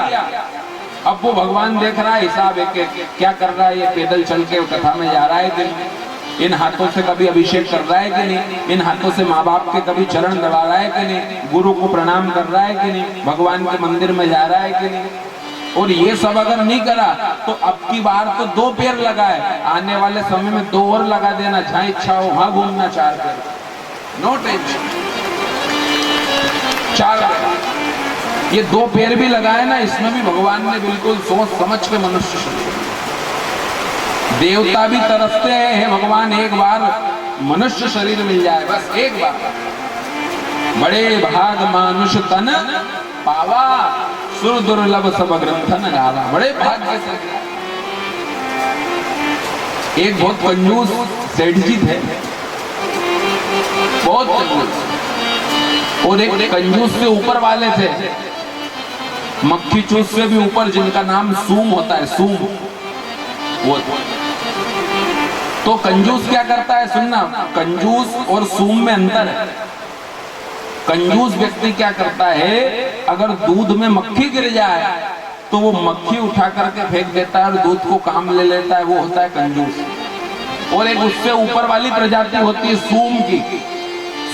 A: अब वो भगवान देख रहा है हिसाब एक क्या कर रहा है। ये पैदल चल के कथा में जा रहा है कि नहीं, इन हाथों से कभी अभिषेक कर रहा है कि नहीं, इन हाथों से माँ बाप के कभी चरण दबा रहा है कि नहीं, गुरु को प्रणाम कर रहा है कि नहीं, भगवान के मंदिर में जा रहा है कि नहीं। और ये सब अगर नहीं करा तो अब की बार तो 2 पैर लगाए, आने वाले समय में 2 और लगा देना, जहां इच्छा हो वहां घूमना 4 पैर, नो टेंशन। 4 पैर, ये 2 पैर भी लगाए ना, इसमें भी भगवान ने बिल्कुल सोच समझ के मनुष्य देवता भी तरसते हैं, हे भगवान एक बार मनुष्य शरीर मिल जाए, बस एक बार। बड़े भाग मानुष तन पावा, सुर दुर्लभ सब ग्रंथन गावा। बड़े भाग्य से। एक बहुत कंजूस सेठ जी थे, बहुत कंजूस, और एक कंजूस से ऊपर वाले थे, मक्खी चूस से भी ऊपर, जिनका नाम सूम होता है, सूम। वो तो कंजूस क्या करता है, सुनना, कंजूस और सूम में अंतर है। कंजूस व्यक्ति क्या करता है, अगर दूध में मक्खी गिर जाए तो वो मक्खी उठा करके फेंक देता है और दूध को काम ले लेता है, वो होता है कंजूस। और एक उससे ऊपर वाली प्रजाति होती है सूम की।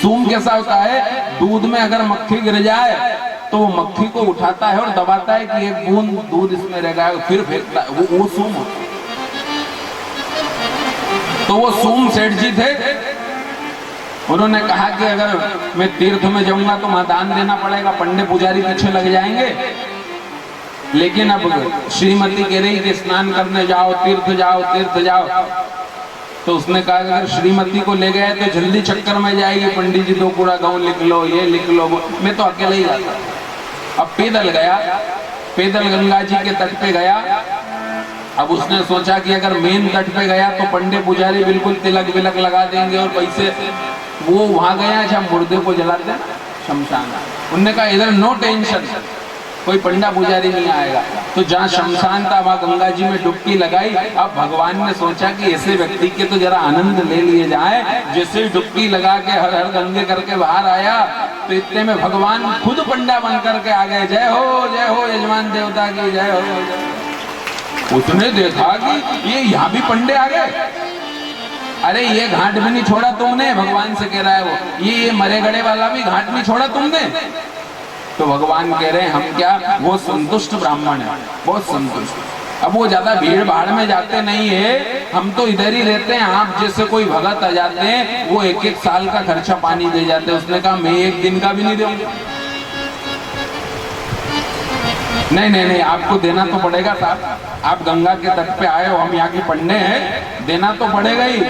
A: सूम कैसा होता है, दूध में अगर मक्खी गिर जाए तो वो मक्खी को उठाता है और दबाता है कि एक बूंद दूध इसमें रह गया, फिर फेंकता है, वो सूम होता है। तो वो सूम सेठ जी थे, उन्होंने कहा कि अगर मैं तीर्थ में जाऊंगा तो वहां दान देना पड़ेगा, पंडे पुजारी पीछे लग जाएंगे। लेकिन अब श्रीमती कह रही कि स्नान करने जाओ, तीर्थ जाओ, तीर्थ जाओ। तो उसने कहा अगर श्रीमती को ले गए तो जल्दी चक्कर में जाएगी, पंडित जी 2 कूड़ा गाँव लिख लो, ये लिख लो, मैं तो अकेले ही जाता। अब पैदल गया, पैदल गंगा जी के तट पे गया। अब उसने सोचा कि अगर मेन तट पे गया तो पंडे पुजारी बिल्कुल तिलक विलक लगा देंगे और पैसे, वो वहां गया जहाँ मुर्दे को जलाते हैं शमशान। उनने कहा इधर नो टेंशन, कोई पंडा पुजारी नहीं आएगा। तो जहाँ शमशान था वहां गंगा जी में डुबकी लगाई। अब भगवान ने सोचा कि ऐसे व्यक्ति के तो जरा आनंद ले लिए जाए। जैसे ही डुबकी लगा के हर हर गंगे करके बाहर आया तो इतने में भगवान खुद पंडा बन करके आ गए। जय हो यजमान देवता की जय हो। उसने देखा कि ये यहाँ भी पंडे आ गए। अरे ये घाट भी नहीं छोड़ा तुमने, भगवान से कह रहा है वो, ये मरे गड़े वाला भी घाट नहीं छोड़ा तुमने। तो भगवान कह रहे हैं हम क्या, वो संतुष्ट ब्राह्मण है, बहुत संतुष्ट। अब वो ज्यादा भीड़ भाड़ में जाते नहीं है, हम तो इधर ही रहते हैं। आप जैसे कोई भगत आ जाते हैं, वो 1-1 साल का खर्चा पानी दे जाते हैं। उसने कहा मैं 1 दिन का भी नहीं दूंगा। नहीं, आपको देना तो पड़ेगा साहब, आप गंगा के तट पे आए हो, हम यहाँ के पंडे हैं, देना तो पड़ेगा ही।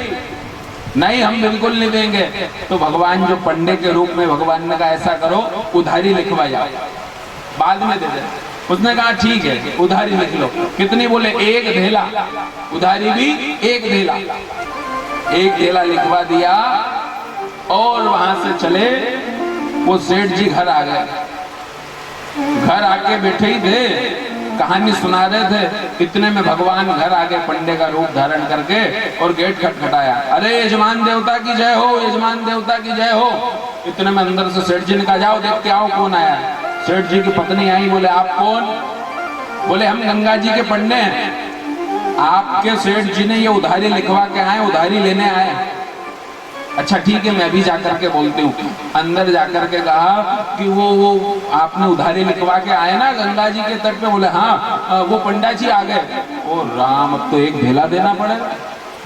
A: नहीं, हम बिल्कुल नहीं देंगे। तो भगवान जो पंडे के रूप में, भगवान ने कहा ऐसा करो, उधारी लिखवा जाओ, बाद में दे दे। उसने कहा ठीक है, उधारी लिख लो। कितनी बोले, 1 धेला, उधारी भी 1 धेला। 1 धेला लिखवा दिया और वहां से चले। वो सेठ जी घर आ गए। घर आके बैठे ही थे, कहानी सुना रहे थे। इतने में भगवान घर आके पंडे का रूप धारण करके और गेट खटखटाया। अरे यजमान देवता की जय हो, यजमान देवता की जय हो। इतने में अंदर से सेठ जी ने कहा जाओ देख के आओ कौन आया। सेठ जी की पत्नी आई। बोले आप कौन? बोले हम गंगा जी के पंडे हैं। आपके सेठ जी ने ये उधारी लिखवा के आए, उधारी लेने आए। अच्छा ठीक है, मैं अभी जाकर के बोलती हूँ। अंदर जाकर के कहा कि वो आपने उधारी लिखवा के आए ना गंगा जी के तट पे? बोले हाँ, वो पंडा जी आ गए। ओ राम, अब तो 1 धेला देना पड़ेगा।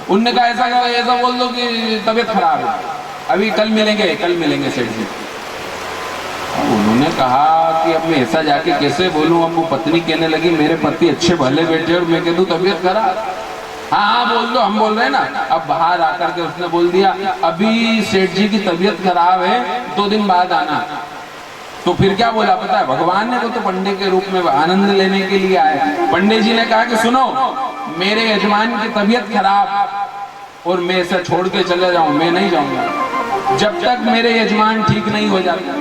A: उनने कहा ऐसा बोल दो कि तबीयत खराब है, अभी कल मिलेंगे सेठ जी। उन्होंने कहा कि अब मैं ऐसा जाके कैसे बोलूं? अब वो पत्नी कहने लगी मेरे पति अच्छे भले बैठे और मैं कह दूं तबीयत खराब। हाँ बोल दो, हम बोल रहे हैं ना। अब बाहर आकर के उसने बोल दिया अभी सेठ जी की तबीयत खराब है, 2 दिन बाद आना। तो फिर क्या बोला पता है? भगवान ने तो पंडे के रूप में आनंद लेने के लिए आए। पंडित जी ने कहा कि सुनो, मेरे यजमान की तबीयत खराब और मैं इसे छोड़ के चले जाऊं, मैं नहीं जाऊंगा जब तक मेरे यजमान ठीक नहीं हो जाते।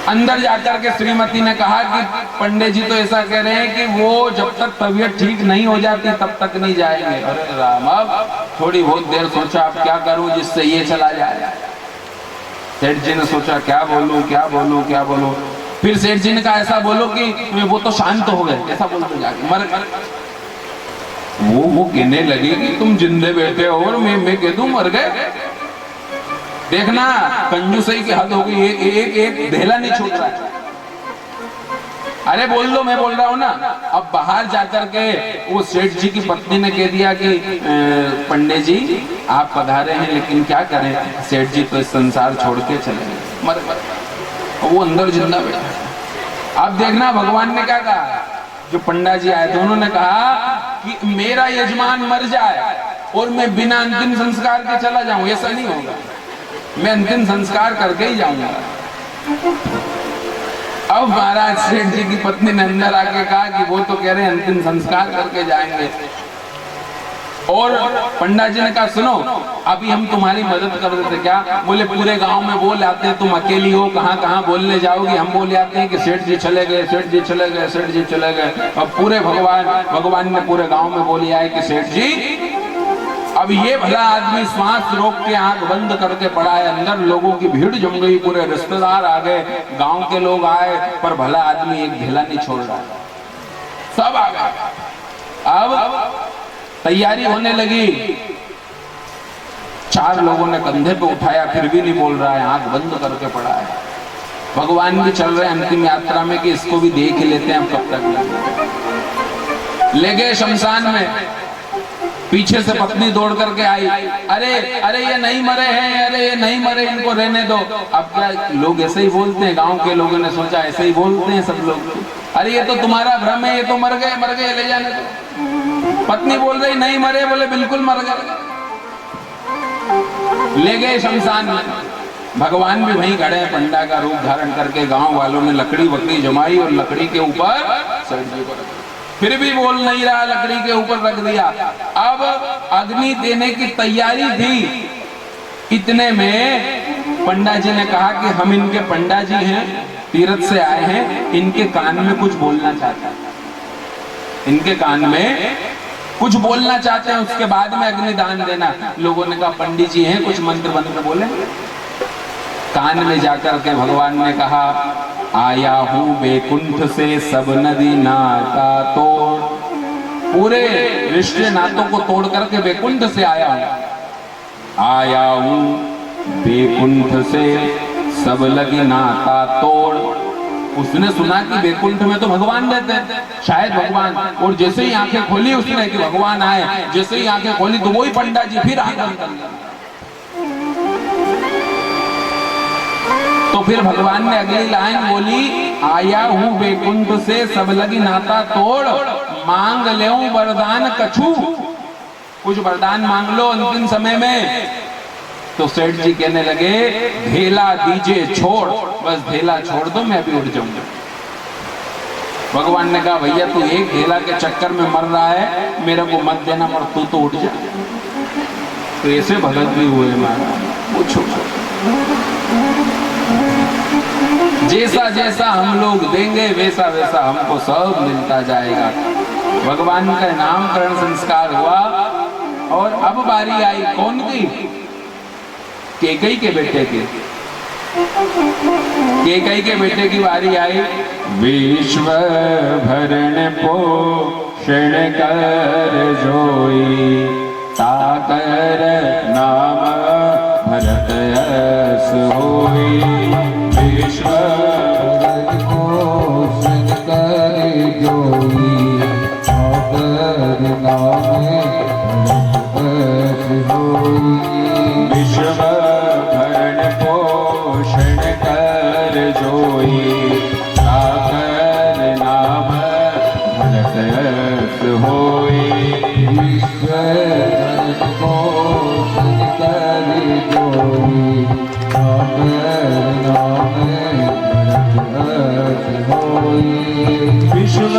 A: अंदर जाकर के श्रीमती ने कहा कि पंडित जी तो ऐसा कह रहे हैं कि वो जब तक तबीयत ठीक नहीं हो जाती तब तक नहीं जाएंगे। अरे राम, अब थोड़ी बहुत देर सोचा अब क्या करूं जिससे ये चला जाए। सेठ जी ने सोचा क्या बोलूं। फिर सेठ जी ने कहा ऐसा बोलो कि वो तो शांत हो गए, ऐसा बोल दो जाके मर। वो कहने लगी कि तुम जिंदे बैठे हो और मैं कह दूं मर गए। देखना कंजूसई की हद होगी, एक धेला नहीं छूट रहा है। अरे बोल दो, मैं बोल रहा हूं ना। अब बाहर जाकर के वो सेठ जी की पत्नी ने कह दिया कि पंडित जी आप पधारे हैं, लेकिन क्या करें, सेठ जी तो इस संसार छोड़ के चले गए, मर। वो अंदर जिंदा बैठा। अब देखना भगवान ने क्या कहा। जो पंडा जी आए थे उन्होंने कहा कि मेरा यजमान मर जाए और मैं बिना अंतिम संस्कार के चला जाऊं, ऐसा नहीं होगा। मैं अंतिम संस्कार करके ही जाऊंगा। अब महाराज सेठ जी की पत्नी ने अंदर आके कहा कि वो तो कह रहे हैं अंतिम संस्कार करके जाएंगे। और पंडा जी ने कहा सुनो, अभी हम तुम्हारी मदद कर देते क्या? बोले पूरे गांव में बोल आते हैं, तुम अकेली हो, कहां कहां बोलने जाओगी? हम बोले आते हैं कि सेठ जी चले गए, सेठ जी चले गए, सेठ जी चले गए। अब पूरे भगवान ने पूरे गांव में बोल आए कि सेठ जी, अब ये भला आदमी श्वास रोक के आंख बंद करके पड़ा है, अंदर लोगों की भीड़ जम गई, पूरे रिश्तेदार आ गए, गांव के लोग आए, पर भला आदमी एक ढेला नहीं छोड़ रहा, सब आ गए। अब तैयारी होने लगी, 4 लोगों ने कंधे पे उठाया, फिर भी नहीं बोल रहा है, आंख बंद करके पड़ा है। भगवान भी चल रहे हैं अंतिम यात्रा में कि इसको भी देख ही लेते हैं हम कब तक। ले गए शमशान में, पीछे से पत्नी दौड़ करके आई, अरे अरे ये नहीं मरे हैं, अरे ये नहीं मरे, इनको रहने दो। अब क्या लोग ऐसे ही बोलते हैं, गांव के लोगों ने सोचा ऐसे ही बोलते हैं सब लोग, अरे ये तो तुम्हारा भ्रम है, ये तो मर गए ले जाने दो। पत्नी बोल रही नहीं मरे, बोले बिल्कुल मर गए। ले गए शमशान में, भगवान भी वहीं खड़े हैं पंडा का रूप धारण करके। गांव वालों ने लकड़ी वकड़ी जमाई और लकड़ी के ऊपर सेठ जी को रख, फिर भी बोल नहीं रहा, लकड़ी के ऊपर रख दिया। अब अग्नि देने की तैयारी थी, इतने में पंडा जी ने कहा कि हम इनके पंडा जी हैं, तीर्थ से आए हैं, इनके कान में कुछ बोलना चाहते हैं, इनके कान में कुछ बोलना चाहते हैं, उसके बाद में अग्नि दान देना। लोगों ने कहा पंडित जी हैं, कुछ मंत्र मंत्र बोले। कान में जाकर के भगवान ने कहा, आया हूं बैकुंठ से सब नदी नाता तोड़, पूरे रिश्ते नातों को तोड़ करके बैकुंठ से आया हूं। आया हूं बैकुंठ से सब लगी नाता तोड़। उसने सुना कि बैकुंठ में तो भगवान रहते हैं, शायद भगवान, और जैसे ही आंखें खोली उसने कि भगवान आए, जैसे ही आंखें खोली तो वही पंडा जी फिर आंखें। तो फिर भगवान ने अगली लाइन बोली, आया हूं बैकुंठ से सब लगी नाता तोड़, मांग ले वरदान कछु, कुछ वरदान मांग लो अंतिम समय में। तो सेठ जी कहने लगे, ढेला दीजिए छोड़, बस ढेला छोड़ दो, मैं अभी उठ जाऊंगा। भगवान ने कहा भैया तू एक ढेला के चक्कर में मर रहा है, मेरे को मत देना, मर तू तो उठ जा। तो ऐसे भगत भी हुए महाराज, पूछो जैसा जैसा हम लोग देंगे वैसा वैसा हमको सब मिलता जाएगा। भगवान का नामकरण संस्कार हुआ और अब बारी आई कौन की? कैकेयी के बेटे की। कैकेयी के बेटे की बारी आई। विश्व भरण पोषण कर जोई, ताकर नाम भरत यश होई। विश्व भरण पोषण कर जोई, ताकर नाम भरत यश होई। विश्व भरण पोषण कर जोई, ताकर नाम भरत यश होई। विश्व भरण पोषण कर जोई, ताकर नाम भरत यश होई। विश्व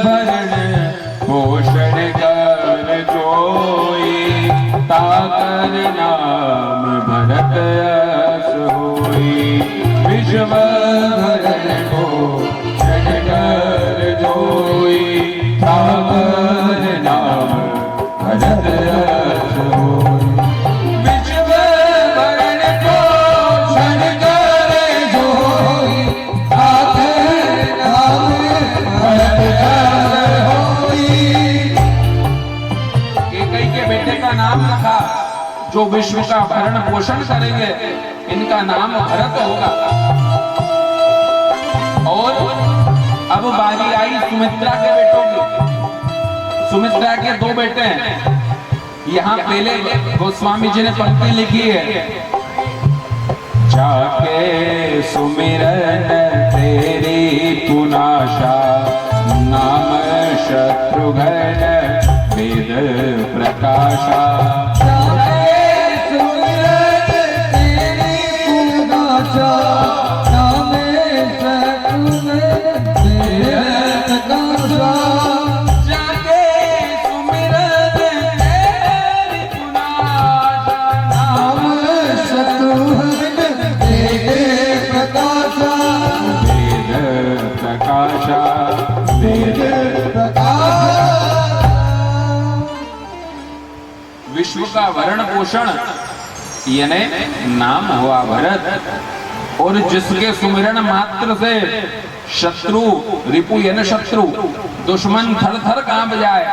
A: भरण पोषण कर जोई, ताकर नाम भरत यश होई। विश्व भरण पोषण कर जोई, ताकर नाम भरत यश होई। विश्व भरण पोषण कर जोई, ताकर नाम भरत यश होई। कैकेयी के बेटे का नाम रखा, जो विश्व का भरण पोषण करेंगे, इनका नाम भरत होगा। और अब बारी आई सुमित्रा के बेटों की। सुमित्रा के 2 बेटे हैं। यहाँ पहले गोस्वामी जी ने पंक्ति लिखी है, जाके सुमिरन तेरी पुनाशा, नाम शत्रुघ्न वेद प्रकाशा। विश्व का वरण पोषण यानी नाम हुआ भरत। और जिसके सुमिरन मात्र से शत्रु रिपु यानी शत्रु दुश्मन थर थर कांप जाए,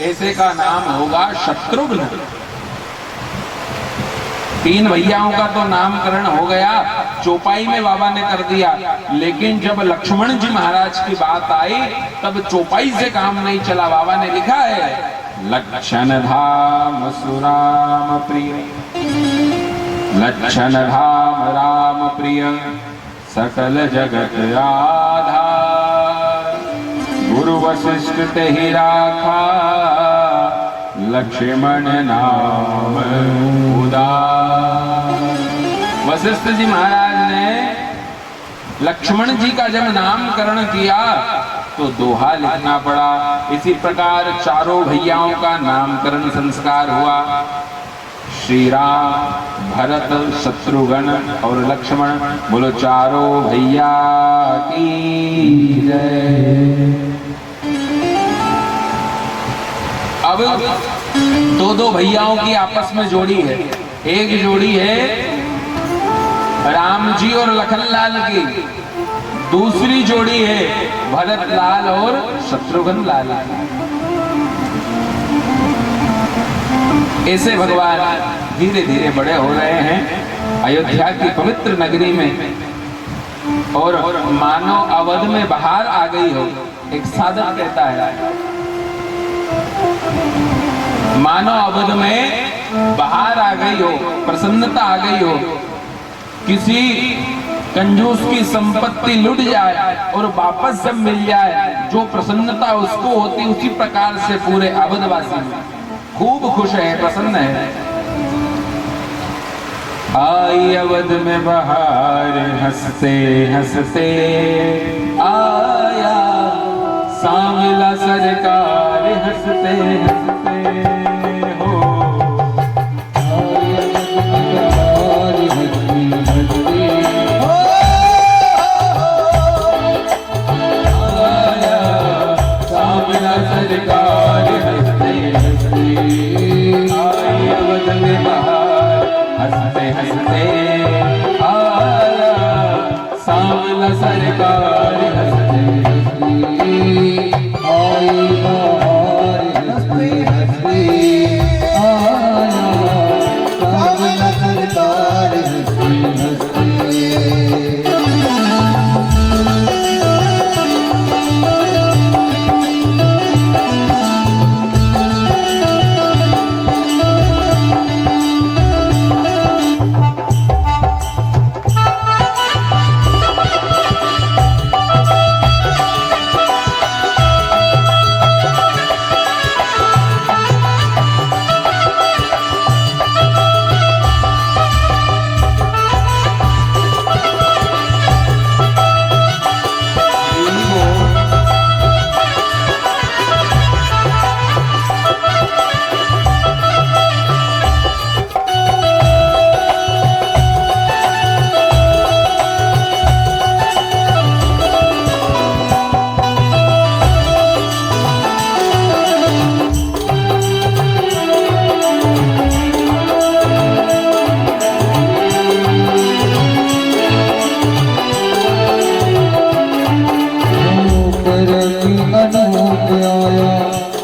A: ऐसे का नाम होगा शत्रुघ्न। तीन भैयाओं का तो नामकरण हो गया, चौपाई में बाबा ने कर दिया, लेकिन जब लक्ष्मण जी महाराज की बात आई तब चौपाई से काम नहीं चला। बाबा ने लिखा है लक्षण धाम सुराम प्रिय, लक्षण धाम राम प्रिय, सकल जगत आधार। गुरु वशिष्ठ ते ही राखा, लक्ष्मण नाम उदार। वशिष्ठ जी महाराज ने लक्ष्मण जी का जब नामकरण किया तो दोहा लिखना पड़ा। इसी प्रकार चारों भैयाओं का नामकरण संस्कार हुआ। श्री राम, भरत, शत्रुघ्न और लक्ष्मण। बोलो चारों भैया की जय। अब दो भैयाओं की आपस में जोड़ी है। एक जोड़ी है राम जी और लखन लाल की, दूसरी जोड़ी है भरत लाल और शत्रुघ्न लाल की। ऐसे भगवान धीरे धीरे बड़े हो रहे हैं अयोध्या की पवित्र नगरी में। और मानो अवध में बहार आ गई हो, एक साधक कहता है मानो अवध में बहार आ गई हो, प्रसन्नता आ गई हो। किसी कंजूस की संपत्ति लुट जाए और वापस जब मिल जाए, जो प्रसन्नता उसको होती उसी प्रकार से पूरे अवधवासी खूब खुश है, प्रसन्न है। आई अवध में बहार हंसते हंसते आया, सांवला सरकार हंसते हंसते हो। आया सांवला सरकार हंसते हंसते, आई अवध में बहार हंसते हंसते आया, सांवला सरकार हंसते हंसते, आई बहार हंसते हंसते आया, सांवला सरकार हंसते हंसते।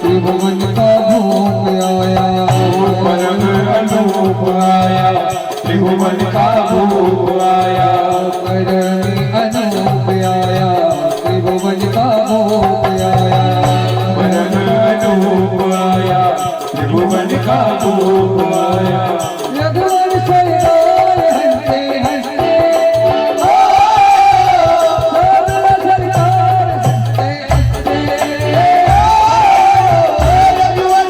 A: त्रिभुवन का भूप आया, करणी अनूप आया, त्रिभुवन का भूप आया, करणी अनूप आया, त्रिभुवन का भूप आया। रघुवर सरकार हंसते हंसते, सरकार हंसते हंसते, रघुवर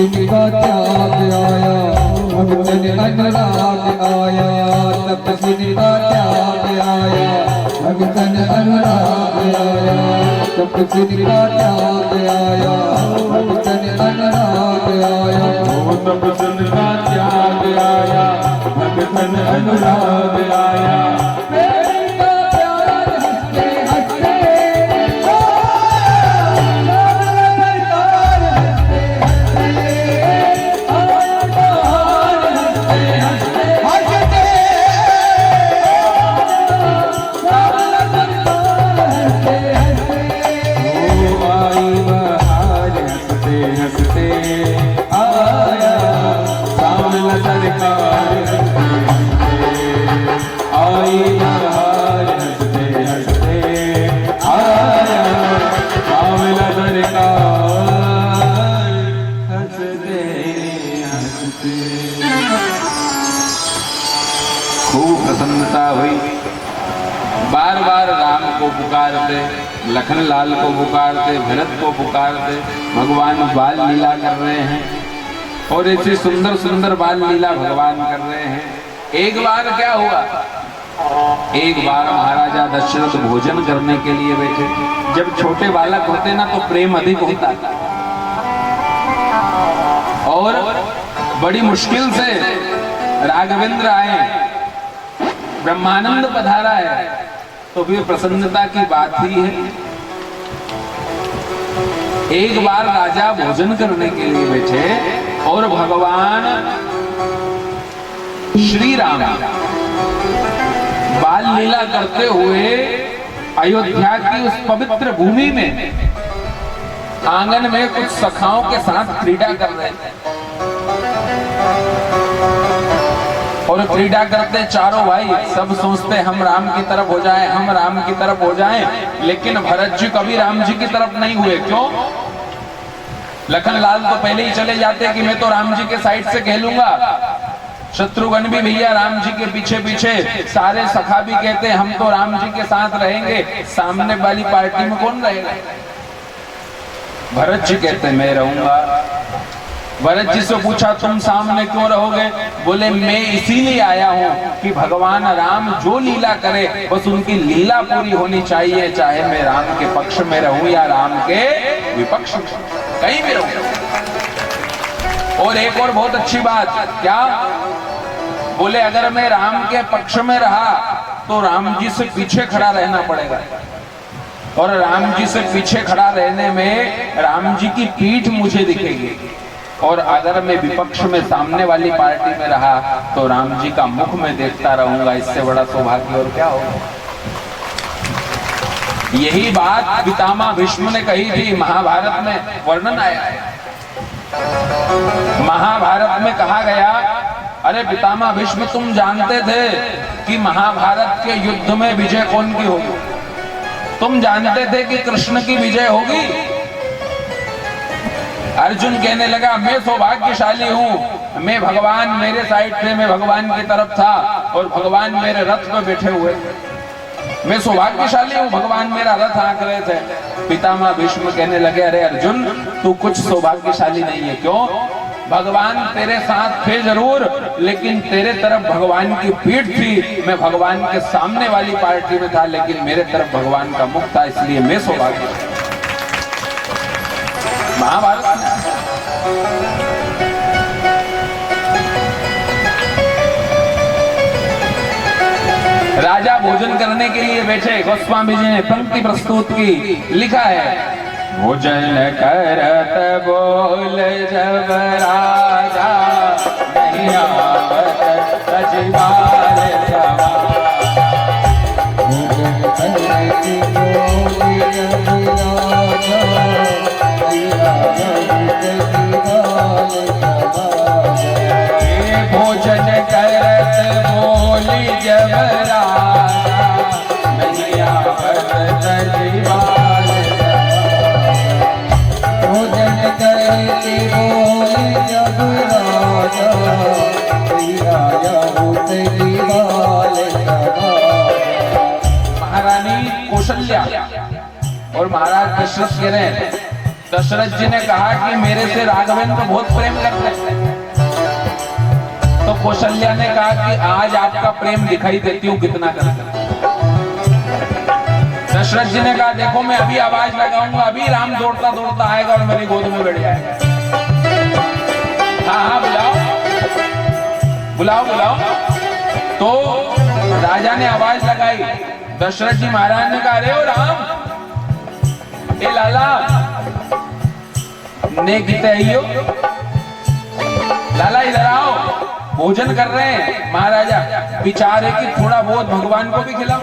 B: जिनका त्याग आया, भगतन अनुराग आया, तप जिनका त्याग आया, भगतन अनुराग आया, तप जिनका त्याग आया, भगतन अनुराग आया,
A: तब जिनका त्याग आया, भगतन अनुराग आया। खूब प्रसन्नता हुई। बार बार राम को पुकारते, लखन लाल को पुकारते, भरत को पुकारते। भगवान बाल लीला कर रहे हैं और ऐसी सुंदर सुंदर बाल लीला भगवान कर रहे हैं। एक बार क्या हुआ, एक बार महाराजा दशरथ भोजन करने के लिए बैठे। जब छोटे बालक होते ना तो प्रेम अधिक होता और बड़ी मुश्किल से राघवेंद्र आए, ब्रह्मानंद पधारा है, तो फिर प्रसन्नता की बात ही है। एक बार राजा भोजन करने के लिए बैठे और भगवान श्री राम बाल लीला करते हुए अयोध्या की उस पवित्र भूमि में आंगन में कुछ सखाओं के साथ क्रीड़ा कर रहे थे। और क्रीड़ा करते चारों भाई, सब सोचते हम राम की तरफ हो जाएं, हम राम की तरफ हो जाएं, लेकिन भरत जी कभी राम जी की तरफ नहीं हुए। क्यों? लखन लाल तो पहले ही चले जाते कि मैं तो राम जी के साइड से खेलूंगा। शत्रुघ्न भी भैया राम जी के पीछे पीछे, सारे सखा भी कहते हम तो राम जी के साथ रहेंगे। सामने वाली पार्टी में कौन रहेगा? भरत जी कहते मैं रहूंगा। भरत जी से पूछा तुम सामने क्यों रहोगे? बोले मैं इसीलिए आया हूँ कि भगवान राम जो लीला करे बस उनकी लीला पूरी होनी चाहिए, चाहे मैं राम के पक्ष में रहूं या राम के विपक्ष में, कहीं भी रहूं। और एक और बहुत अच्छी बात, क्या बोले अगर मैं राम के पक्ष में रहा तो राम जी से पीछे खड़ा रहना पड़ेगा, और राम जी से पीछे खड़ा रहने में राम जी की पीठ मुझे दिखेगी, और अगर मैं विपक्ष में सामने वाली पार्टी में रहा तो राम जी का मुख में देखता रहूंगा। इससे बड़ा सौभाग्य और क्या होगा? यही बात पितामह भीष्म ने कही थी, महाभारत में वर्णन आया है। महाभारत में कहा गया, अरे पितामह भीष्म तुम जानते थे कि महाभारत के युद्ध में विजय कौन की होगी? तुम जानते थे कि कृष्ण की विजय होगी? अर्जुन कहने लगा मैं सौभाग्यशाली हूँ, मैं भगवान मेरे साइड थे, मैं भगवान की तरफ था और भगवान मेरे रथ पर बैठे हुए। मैं सौभाग्यशाली हूँ, भगवान मेरा रथ हाँक रहे थे। पितामह भीष्म कहने लगे अरे अर्जुन तू कुछ सौभाग्यशाली नहीं है। क्यों? भगवान तेरे साथ थे जरूर, लेकिन तेरे तरफ भगवान की पीठ थी। मैं भगवान के सामने वाली पार्टी में था, लेकिन मेरे तरफ भगवान का मुख था, इसलिए मैं सौभाग्यशाली। महाभारत राजा भोजन करने के लिए बैठे, गोस्वामी जी ने पंक्ति प्रस्तुत की, लिखा है भोजन करत बोल जब राजा नहीं आवत सजीवाल सभा। भोजन करत बोल जब राजा भोजन करत बोली जब राजा नहीं आवत सजीवाल सभा। भोजन करत बोली जब राजा नहीं आवत सजीवाल सभा। महारानी कौशल्या और महाराज दशरथ कह रहे हैं दशरथ जी ने कहा कि मेरे से राघवेंद्र बहुत प्रेम करते हैं। तो कौशल्या ने कहा कि आज आपका प्रेम दिखाई देती हूँ कितना करते हैं। दशरथ जी ने कहा देखो मैं अभी आवाज लगाऊंगा, अभी राम दौड़ता दौड़ता आएगा और मेरी गोद में बैठ जाएगा। हाँ हाँ बुलाओ बुलाओ बुलाओ। तो राजा ने आवाज लगाई। दशरथ जी महाराज ने कहा अरे ओ राम, ए लाला ने गीते लाला इधर आओ, भोजन कर रहे हैं। महाराजा विचार है कि थोड़ा बहुत भगवान को भी खिलाओ,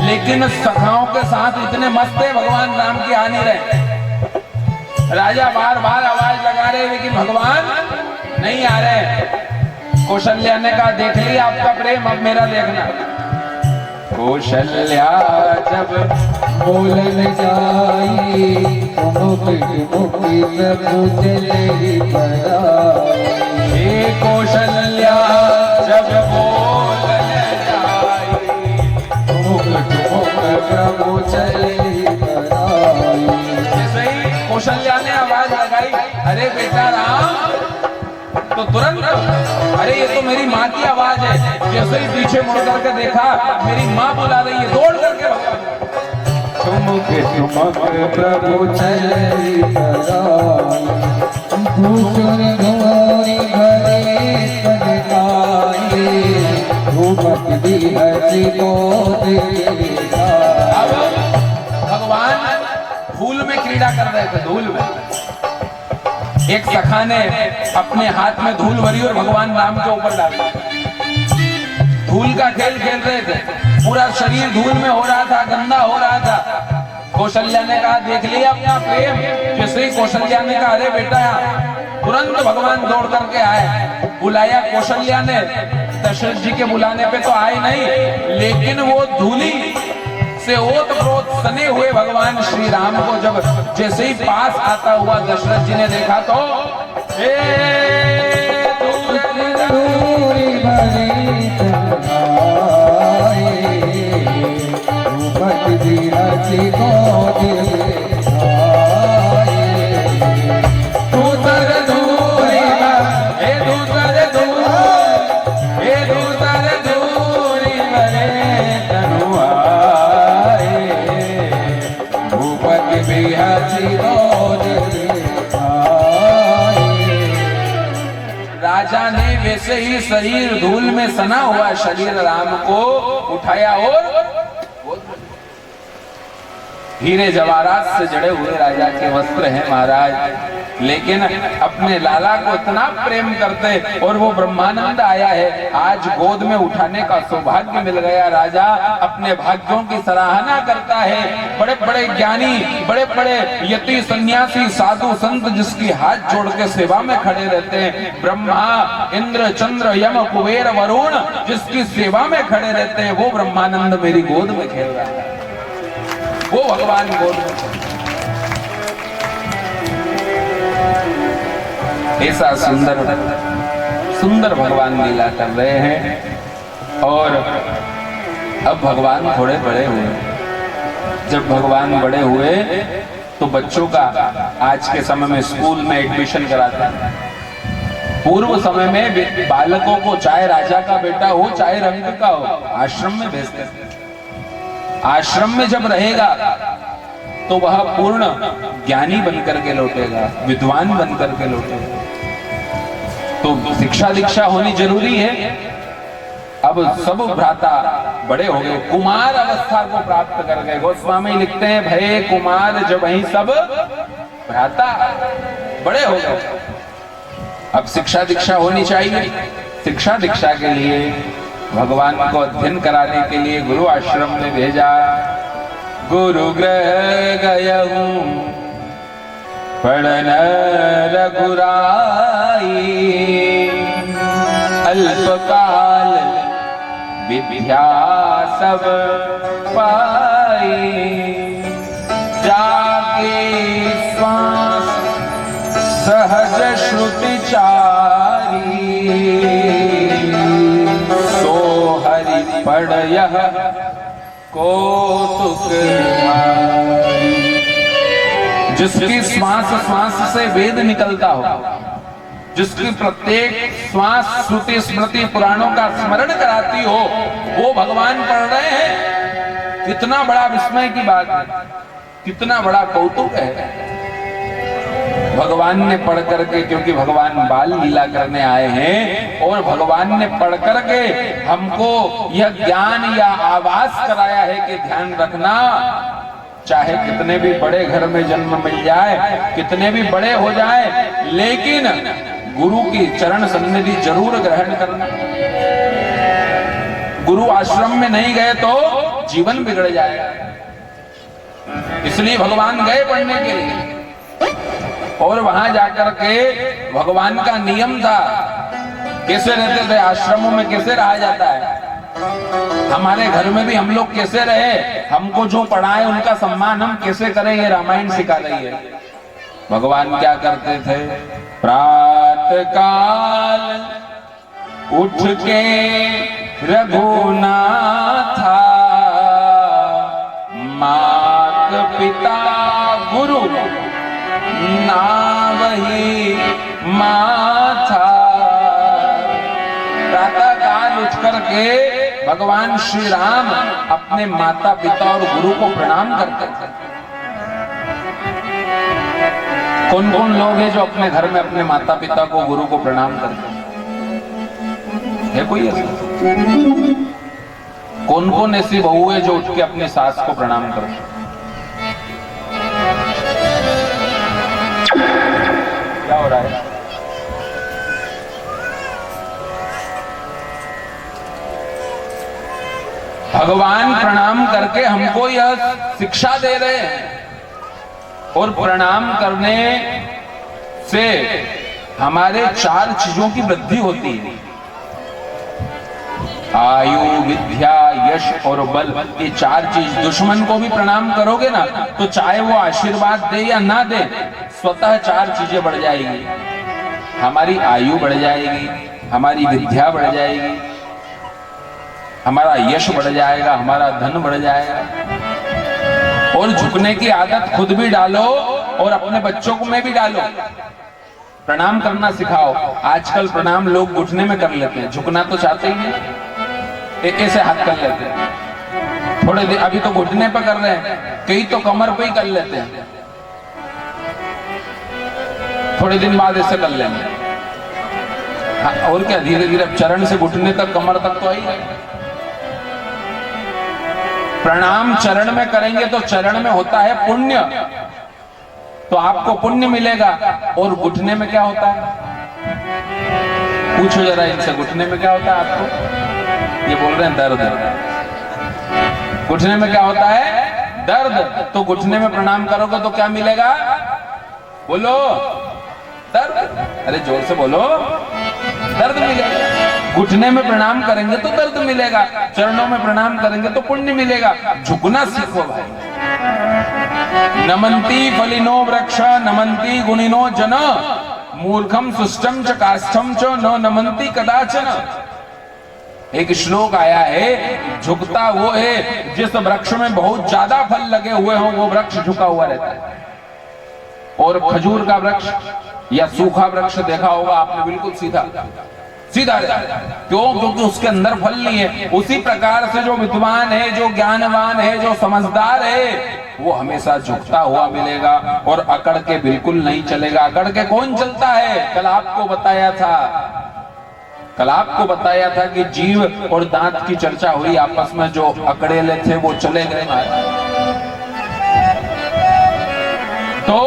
A: लेकिन सखाओं के साथ इतने मस्त है भगवान राम के आ नहीं रहे। राजा बार बार आवाज लगा रहे लेकिन भगवान नहीं आ रहे। कौशल्या ने कहा देख लिया आपका प्रेम, अब मेरा देखना। कौशल्या जब
B: बोलन जाई मुक्ति प्रभु चले पराई।
A: हे कौशल्या जब बोलन जाई
B: मुक्ति प्रभु चले पराई।
A: जैसे ही कौशल्या ने आवाज लगाई अरे बेटा राम, तो तुरंत अरे ये तो मेरी माँ की आवाज है। जैसे ही पीछे मुड़ करके देखा मेरी माँ बुला रही है, दौड़ करके
B: ठुमक ठुमक प्रभु चले पराई। भूषण गौरी भरे कनकाई भूपत बिहसी गोद लीला।
A: अब भगवान धूल में क्रीड़ा कर रहे थे, धूल में। एक सखा ने अपने हाथ में धूल भरी और भगवान राम के ऊपर डाली। धूल का खेल खेल रहे थे, पूरा शरीर धूल में हो रहा था, गंदा हो रहा था। कौशल्या ने कहा देख लिया अपना प्रेम। जैसे ही कौशल्या ने कहा अरे बेटा, तुरंत भगवान दौड़ करके आए। बुलाया कौशल्या ने, दशरथ जी के बुलाने पे तो आए नहीं, लेकिन वो धूली से ओत-प्रोत सने हुए भगवान श्री राम को जब जैसे ही पास आता हुआ दशरथ जी ने देखा तो
B: दूरी भरी तन्हाई भूपत बिहसी गोद लीलाई।
A: दूतर दूरी हे दूतर दूर हे दूतर दूरी भरे तनुआए
B: भूपत बिहसी गोद लीलाई।
A: राजा ने वैसे ही शरीर धूल में सना हुआ शरीर राम को उठाया और हीरे जवाहरात से जड़े हुए राजा के वस्त्र हैं महाराज, लेकिन अपने लाला को इतना प्रेम करते और वो ब्रह्मानंद आया है। आज गोद में उठाने का सौभाग्य मिल गया। राजा अपने भाग्यों की सराहना करता है। बड़े बड़े ज्ञानी, बड़े बड़े यति सन्यासी साधु संत जिसकी हाथ जोड़ के सेवा में खड़े रहते हैं, ब्रह्मा इंद्र चंद्र यम कुबेर वरुण जिसकी सेवा में खड़े रहते हैं, वो ब्रह्मानंद मेरी गोद में खेल रहा है, वो भगवान गोद में। ऐसा सुंदर सुंदर भगवान लीला कर रहे हैं। और अब भगवान थोड़े बड़े हुए। जब भगवान बड़े हुए तो बच्चों का आज के समय में स्कूल में एडमिशन कराते हैं। पूर्व समय में बालकों को चाहे राजा का बेटा हो चाहे रंग का हो, आश्रम में भेजते थे। आश्रम में जब रहेगा तो वह पूर्ण ज्ञानी बनकर के लौटेगा, विद्वान बनकर के लौटेगा। तो शिक्षा दीक्षा होनी जरूरी है। अब सब भ्राता बड़े हो गए, कुमार अवस्था को प्राप्त कर गए। गोस्वामी लिखते हैं भय कुमार जब वही सब भ्राता बड़े हो गए। अब शिक्षा दीक्षा होनी चाहिए। शिक्षा दीक्षा के लिए भगवान को अध्ययन कराने के लिए गुरु आश्रम में भेजा। गुरु गृह गयहूं पढ़न रघुराई, अल्पकाल विद्या सब पाई, जाके श्वास सहज श्रुति चारी, सो हरि पढ़ यह कौतुक जिसकी श्वास श्वास से वेद निकलता हो, जिसकी प्रत्येक श्वास श्रुति स्मृति पुराणों का स्मरण कराती हो, वो भगवान पढ़ रहे हैं। कितना बड़ा विस्मय की बात है, कितना बड़ा कौतुक है। भगवान ने पढ़ करके, क्योंकि भगवान बाल लीला करने आए हैं, और भगवान ने पढ़ करके हमको यह ज्ञान या आवाज कराया है कि ध्यान रखना, चाहे कितने भी बड़े घर में जन्म मिल जाए, कितने भी बड़े हो जाए, लेकिन गुरु की चरण सन्निधि जरूर ग्रहण करना। गुरु आश्रम में नहीं गए तो जीवन बिगड़ जाएगा। इसलिए भगवान गए पढ़ने के लिए, और वहां जाकर के भगवान का नियम था। कैसे रहते थे आश्रमों में, कैसे रहा जाता है। हमारे घर में भी हम लोग कैसे रहे, हमको जो पढ़ाए उनका सम्मान हम कैसे करें, ये रामायण सिखा रही है। भगवान क्या करते थे, प्रातः काल उठ के रघुनाथा, मात पिता गुरु नावही माथा। प्रातः काल उठ करके भगवान श्री राम अपने माता पिता और गुरु को प्रणाम करते थे। कौन कौन लोग हैं जो अपने घर में अपने माता पिता को, गुरु को प्रणाम करते हैं? कोई ऐसा? कौन कौन ऐसी बहू है जो उठ के अपनी सास को प्रणाम करते हैं? क्या हो रहा है? भगवान प्रणाम करके हमको यह शिक्षा दे रहे हैं, और प्रणाम करने से हमारे 4 चीजों की वृद्धि होती है। आयु, विद्या, यश और बल, ये 4 चीज। दुश्मन को भी प्रणाम करोगे ना, तो चाहे वो आशीर्वाद दे या ना दे, स्वतः 4 चीजें बढ़ जाएगी। हमारी आयु बढ़ जाएगी, हमारी विद्या बढ़ जाएगी, हमारा यश बढ़ जाएगा, हमारा धन बढ़ जाएगा। और झुकने की आदत खुद भी डालो और अपने बच्चों को में भी डालो। प्रणाम करना सिखाओ। आजकल प्रणाम लोग घुटने में कर लेते हैं, झुकना तो चाहते ही नहीं, ऐसे हाथ कर लेते हैं। थोड़े देर अभी तो घुटने पर कर रहे हैं, कई तो कमर पे ही कर लेते हैं, थोड़े दिन बाद ऐसे कर लेंगे। हाँ, और क्या, धीरे धीरे चरण से घुटने तक, कमर तक तो आई। प्रणाम चरण में करेंगे तो चरण में होता है पुण्य, तो आपको पुण्य मिलेगा। और घुटने में क्या होता है, पूछो जरा इनसे, घुटने में क्या होता है आपको? ये बोल रहे हैं दर्द। घुटने में क्या होता है? दर्द। तो घुटने में प्रणाम करोगे तो क्या मिलेगा? बोलो, दर्द। अरे जोर से बोलो, दर्द मिलेगा। घुटने में प्रणाम करेंगे तो दर्द मिलेगा, चरणों में प्रणाम करेंगे तो पुण्य मिलेगा। झुकना सीखो भाई। नमन्ति फलिनो वृक्ष नमन्ति गुणिनो जन, मूर्खम सुष्टम च काष्ठम च न नमन्ति कदाचन। एक श्लोक आया है, झुकता वो है जिस वृक्ष में बहुत ज्यादा फल लगे हुए हो, वो वृक्ष झुका हुआ रहता है। और खजूर का वृक्ष या सूखा वृक्ष देखा होगा आपने, बिल्कुल सीधा सीधा रहता है। क्यों? क्योंकि उसके अंदर फल नहीं है। उसी प्रकार से जो विद्वान है, जो ज्ञानवान है, जो समझदार है, वो हमेशा झुकता हुआ मिलेगा और अकड़ के बिल्कुल नहीं चलेगा। अकड़ के कौन चलता है? कल आपको बताया था कि जीव और दांत की चर्चा हुई आपस में, जो अकड़ेले थे वो चले गए। तो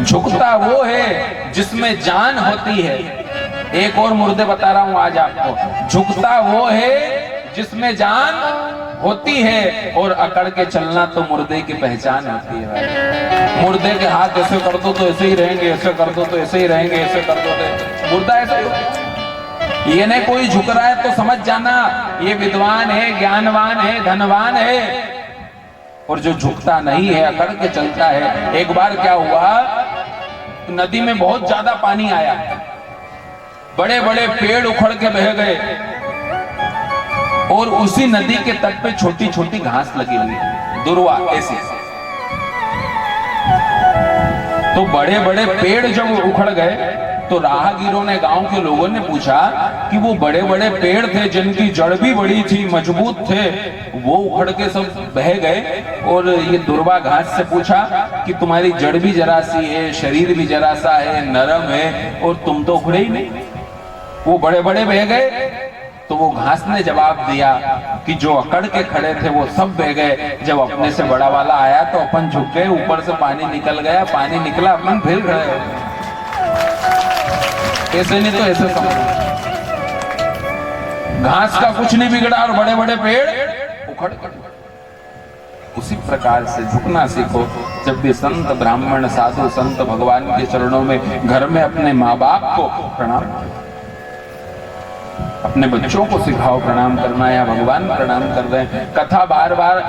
A: झुकता वो है जिसमें जान होती है। एक और मुर्दे बता रहा हूं आज आपको। झुकता वो है जिसमें जान होती है, और अकड़ के चलना तो मुर्दे की पहचान होती है भाई। मुर्दे के हाथ ऐसे कर दो तो ऐसे ही रहेंगे, ऐसे कर दो तो ऐसे ही रहेंगे, ऐसे कर दो तो मुर्दा ऐसे। ये नहीं कोई झुक रहा है तो समझ जाना ये विद्वान है, ज्ञानवान है, धनवान है। और जो झुकता नहीं है, अकड़ के चलता है। एक बार क्या हुआ, नदी में बहुत ज्यादा पानी आया, बड़े बड़े पेड़ उखड़ के बह गए, और उसी नदी के तट पे छोटी छोटी घास लगी हुई, दुर्वा ऐसी। तो बड़े बड़े पेड़ जब उखड़ गए तो राहगीरों ने, गांव के लोगों ने पूछा कि वो बड़े बड़े पेड़ थे जिनकी जड़ भी बड़ी थी, मजबूत थे, वो उखड़ के सब बह गए। और ये दुर्वा घास से पूछा कि तुम्हारी जड़ भी जरा सी है, शरीर भी जरा सा है, नरम है, और तुम तो उखड़े ही नहीं, वो बड़े बड़े बह गए। तो वो घास ने जवाब दिया कि जो अकड़ के खड़े थे वो सब बह गए, जब अपने से बड़ा वाला आया तो अपन झुक गए, ऊपर से पानी निकल गया, पानी निकला, अपन फिर खड़े हो गए। ऐसे नहीं तो ऐसे समझ, घास का कुछ नहीं बिगड़ा और बड़े बड़े पेड़ उखड़ गए। उसी प्रकार से झुकना सीखो। जब भी संत ब्राह्मण साधु संत भगवान के चरणों में, घर में अपने माँ बाप को प्रणाम करो, अपने बच्चों को सिखाओ प्रणाम करना, या भगवान प्रणाम कर रहे हैं। कथा बार बार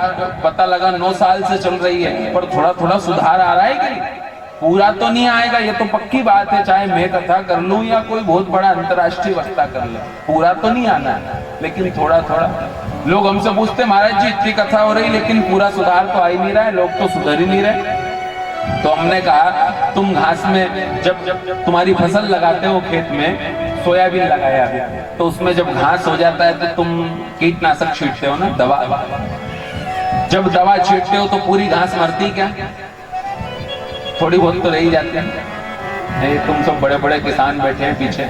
A: पता लगा 9 साल से चल रही है, पर थोड़ा थोड़ा सुधार आ रहा है कि पूरा तो नहीं आएगा, ये तो पक्की बात है। चाहे मैं कथा कर लूं या कोई बहुत बड़ा अंतर्राष्ट्रीय वक्ता कर ले, पूरा तो नहीं आना है, लेकिन थोड़ा थोड़ा। लोग हमसे पूछते महाराज जी इतनी कथा हो रही लेकिन पूरा सुधार तो आ ही नहीं रहा है, लोग तो सुधर ही नहीं रहे। तो हमने कहा तुम घास में जब तुम्हारी फसल लगाते हो, खेत में सोयाबीन लगाया अभी, तो उसमें जब घास हो जाता है तो तुम कीटनाशक छींटते हो ना, दवा। जब दवा छींटते हो तो पूरी घास मरती क्या? थोड़ी बहुत तो रही जाती है। तुम सब बड़े बड़े किसान बैठे हैं पीछे,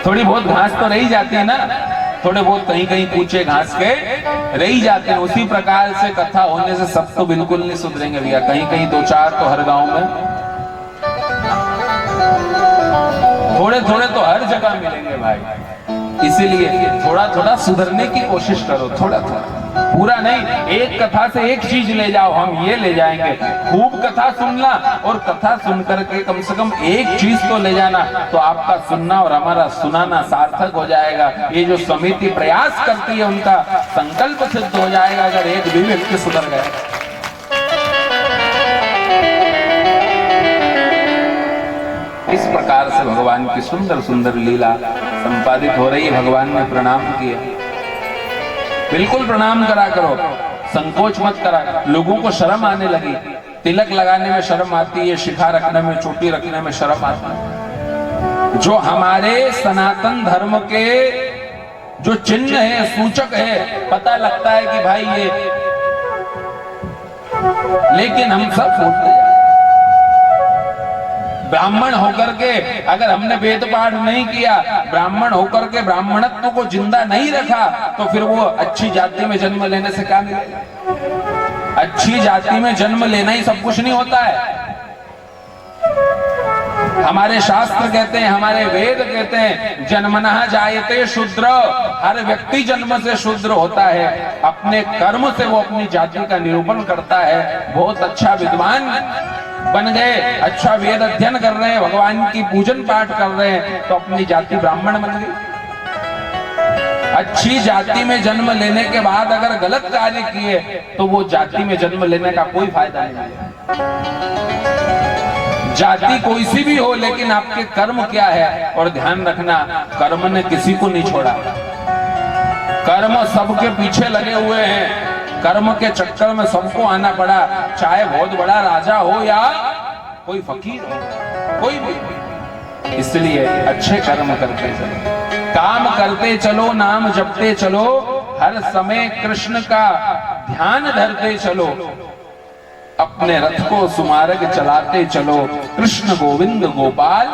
A: थोड़ी बहुत घास तो रही जाती है ना, थोड़े बहुत कहीं कहीं कूचे घास के रही जाते हैं। उसी प्रकार से कथा होने से सब तो बिल्कुल नहीं सुधरेंगे भैया, कहीं कहीं 2-4 तो हर गांव में, थोड़े थोड़े तो हर जगह मिलेंगे भाई। इसीलिए थोड़ा थोड़ा सुधरने की कोशिश करो, थोड़ा थोड़ा, पूरा नहीं। एक कथा से एक चीज ले जाओ, हम ये ले जाएंगे, खूब कथा सुनना, और कथा सुन करके कम से कम एक चीज तो ले जाना, तो आपका सुनना और हमारा सुनाना सार्थक हो जाएगा। ये जो समिति प्रयास करती है उनका संकल्प सिद्ध हो जाएगा, अगर एक भी व्यक्ति सुधर गया। इस प्रकार से भगवान की सुंदर सुंदर लीला संपादित हो रही है। भगवान ने प्रणाम किया, बिल्कुल प्रणाम करा करो, संकोच मत करा। लोगों को शर्म आने लगी, तिलक लगाने में शर्म आती है, शिखा रखने में, चोटी रखने में शर्म आती है। जो हमारे सनातन धर्म के जो चिन्ह है, सूचक है, पता लगता है कि भाई ये, लेकिन हम सब भूलते हैं। ब्राह्मण होकर के अगर हमने वेद पाठ नहीं किया, ब्राह्मण होकर के ब्राह्मणत्व को जिंदा नहीं रखा, तो फिर वो अच्छी जाति में जन्म लेने से क्या मिलेगा? अच्छी जाति में जन्म लेना ही सब कुछ नहीं होता है। हमारे शास्त्र कहते हैं, हमारे वेद कहते हैं, जन्मनः जायते शूद्र, हर व्यक्ति जन्म से शूद्र होता है। अपने कर्म से वो अपनी जाति का निरूपण करता है। बहुत अच्छा विद्वान बन गए, अच्छा वेद अध्ययन कर रहे हैं, भगवान की पूजन पाठ कर रहे हैं, तो अपनी जाति ब्राह्मण बन गई। अच्छी जाति में जन्म लेने के बाद अगर गलत कार्य किए तो वो जाति में जन्म लेने का कोई फायदा नहीं। जाति कोई सी भी हो, लेकिन आपके कर्म क्या है। और ध्यान रखना, कर्म ने किसी को नहीं छोड़ा, कर्म सबके पीछे लगे हुए हैं। कर्म के चक्कर में सबको आना पड़ा, चाहे बहुत बड़ा राजा हो या कोई फकीर हो, कोई भी। इसलिए अच्छे कर्म करते चलो, काम करते चलो, नाम जपते चलो, हर समय कृष्ण का ध्यान धरते चलो, अपने रथ को सुमार्ग चलाते चलो। कृष्ण गोविंद गोपाल